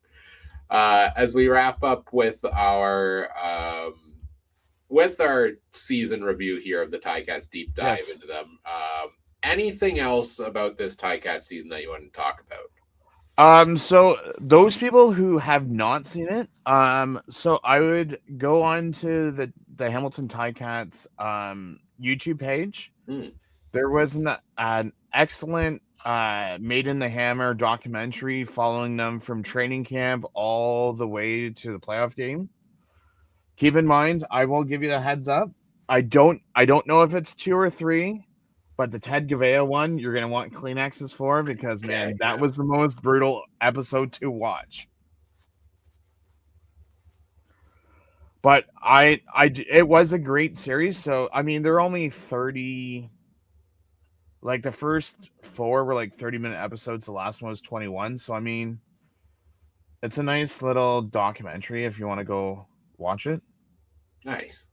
Speaker 1: As we wrap up with our season review here of the Ticats deep dive
Speaker 2: Yes.
Speaker 1: into them, anything else about this Ticat season that you want to talk about?
Speaker 2: So those people who have not seen it, so I would go on to the Hamilton Ticats YouTube page.
Speaker 1: Hmm.
Speaker 2: There was an excellent Made in the Hammer documentary following them from training camp all the way to the playoff game. Keep in mind, I will give you the heads up. I don't know if it's 2 or 3, but the Ted Gavea one you're gonna want Kleenexes for because
Speaker 1: Okay,
Speaker 2: man, that
Speaker 1: yeah.
Speaker 2: was the most brutal episode to watch. But it was a great series. So I mean, they're only 30. Like the first 4 were like 30-minute episodes. The last one was 21. So I mean, it's a nice little documentary if you want to go watch it.
Speaker 1: Nice.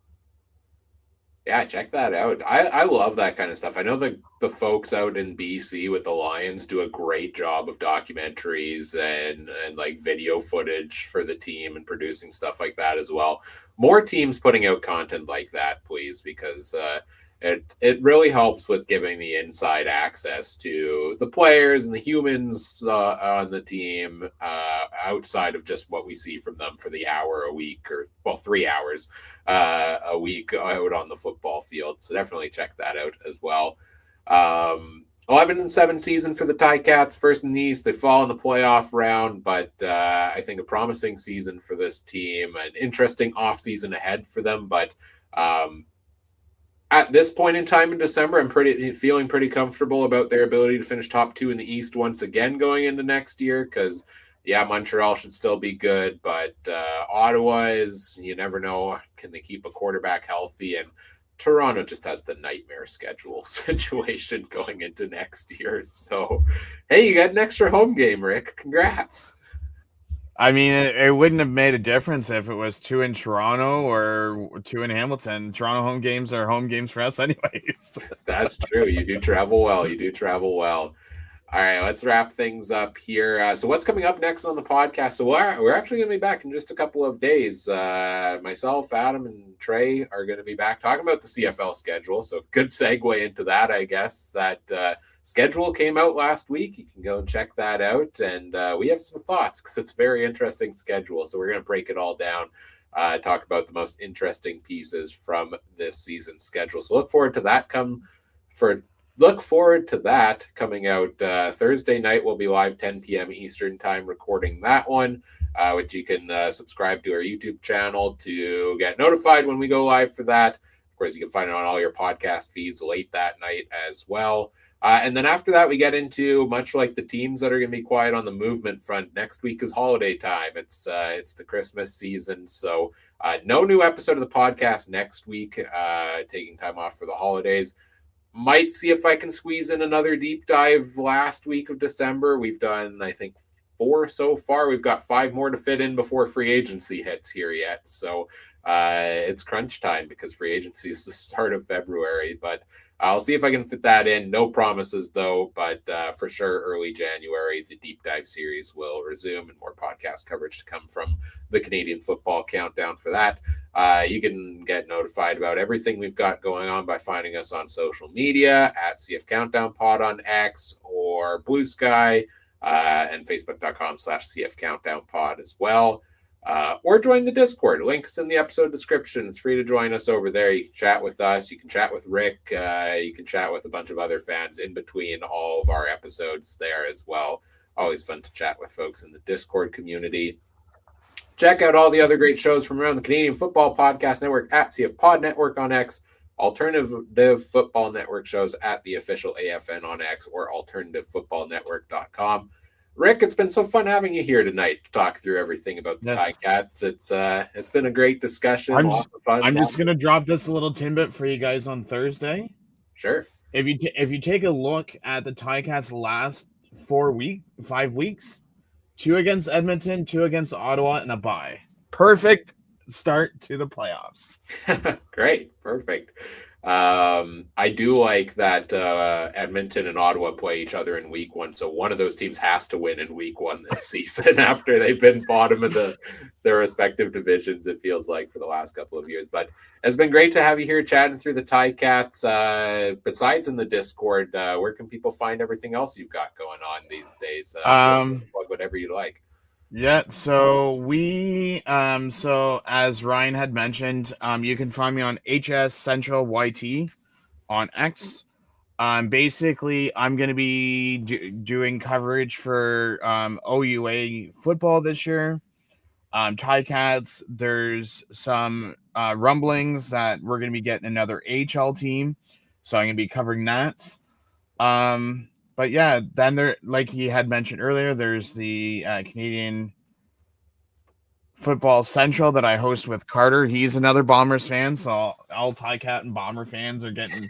Speaker 1: Yeah, check that out. I love that kind of stuff. I know the folks out in BC with the Lions do a great job of documentaries and like video footage for the team and producing stuff like that as well. More teams putting out content like that, please, because it really helps with giving the inside access to the players and the humans on the team outside of just what we see from them for the hour a week or 3 hours a week out on the football field. So definitely check that out as well. 11-7 season for the Ticats, first in the East. They fall in the playoff round, but I think a promising season for this team, an interesting offseason ahead for them. But at this point in time in December, I'm feeling pretty comfortable about their ability to finish top 2 in the East once again going into next year. Because Montreal should still be good, but Ottawa is, you never know, can they keep a quarterback healthy? And Toronto just has the nightmare schedule situation going into next year. So, hey, you got an extra home game, Rick. Congrats.
Speaker 2: I mean, it wouldn't have made a difference if it was 2 in Toronto or 2 in Hamilton. Toronto home games are home games for us, anyways.
Speaker 1: That's true. You do travel well. You do travel well. All right, let's wrap things up here. So what's coming up next on the podcast? So we're actually going to be back in just a couple of days. Myself, Adam, and Trey are going to be back talking about the CFL schedule. So good segue into that, I guess. That schedule came out last week. You can go and check that out. And we have some thoughts because it's a very interesting schedule. So we're going to break it all down, talk about the most interesting pieces from this season's schedule. So look forward to that coming out Thursday night. We'll be live 10 p.m. Eastern time recording that one, which you can subscribe to our YouTube channel to get notified when we go live for that. Of course, you can find it on all your podcast feeds late that night as well. And then after that, we get into, much like the teams that are going to be quiet on the movement front. Next week is holiday time. It's the Christmas season, so no new episode of the podcast next week. Taking time off for the holidays. Might see if I can squeeze in another deep dive last week of December. We've done, I think, 4 so far. We've got 5 more to fit in before free agency hits here yet. So it's crunch time because free agency is the start of February. But I'll see if I can fit that in. No promises, though, but for sure, early January, the deep dive series will resume and more podcast coverage to come from the Canadian Football Countdown for that. You can get notified about everything we've got going on by finding us on social media at CF Countdown Pod on X or Blue Sky and Facebook.com/CF Countdown Pod as well. Or join the Discord. Links in the episode description. It's free to join us over there. You can chat with us. You can chat with Rick. You can chat with a bunch of other fans in between all of our episodes there as well. Always fun to chat with folks in the Discord community. Check out all the other great shows from around the Canadian Football Podcast Network at CF Pod Network on X, Alternative Football Network shows at the official AFN on X or alternativefootballnetwork.com. Rick, it's been so fun having you here tonight to talk through everything about the Ticats. It's been a great discussion. Lots of fun.
Speaker 2: I'm just gonna drop this little tidbit for you guys on Thursday.
Speaker 1: Sure.
Speaker 2: If you take a look at the Ticats' last 5 weeks, 2 against Edmonton, 2 against Ottawa, and a bye. Perfect start to the playoffs.
Speaker 1: Great. Perfect. I do like that Edmonton and Ottawa play each other in week 1. So one of those teams has to win in week 1 this season after they've been bottom of their respective divisions, it feels like, for the last couple of years. But it's been great to have you here chatting through the Ticats. Besides in the Discord, where can people find everything else you've got going on these days? Plug whatever you like.
Speaker 2: Yeah, so so as Ryan had mentioned, you can find me on HS Central YT on X. Basically, I'm going to be doing coverage for OUA football this year. Ticats, there's some rumblings that we're going to be getting another AHL team, so I'm going to be covering that. But yeah, then there, like he had mentioned earlier, there's the Canadian Football Central that I host with Carter. He's another Bombers fan, so all Ticat and Bomber fans are getting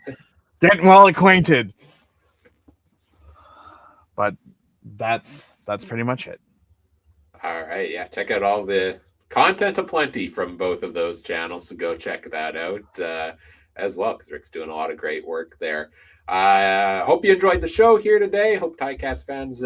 Speaker 2: well acquainted. But that's pretty much it.
Speaker 1: All right, yeah, check out all the content aplenty from both of those channels, so go check that out as well, because Rick's doing a lot of great work there. Hope you enjoyed the show here today. Hope Ticats fans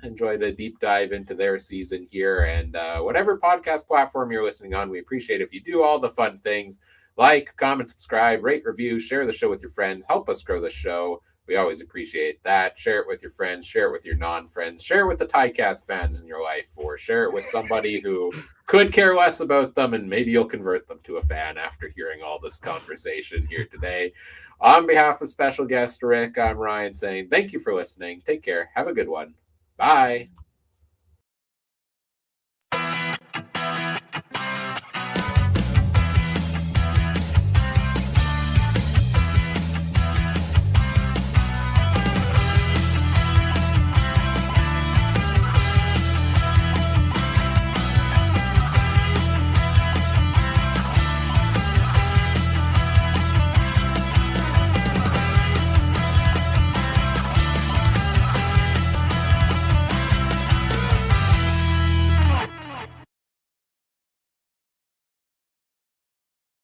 Speaker 1: enjoyed a deep dive into their season here. And whatever podcast platform you're listening on, we appreciate if you do all the fun things like, comment, subscribe, rate, review, share the show with your friends, help us grow the show. We always appreciate that. Share it with your friends, share it with your non-friends, share it with the Ticats fans in your life, or share it with somebody who could care less about them, and maybe you'll convert them to a fan after hearing all this conversation here today. On behalf of special guest Rick, I'm Ryan saying thank you for listening. Take care. Have a good one. Bye.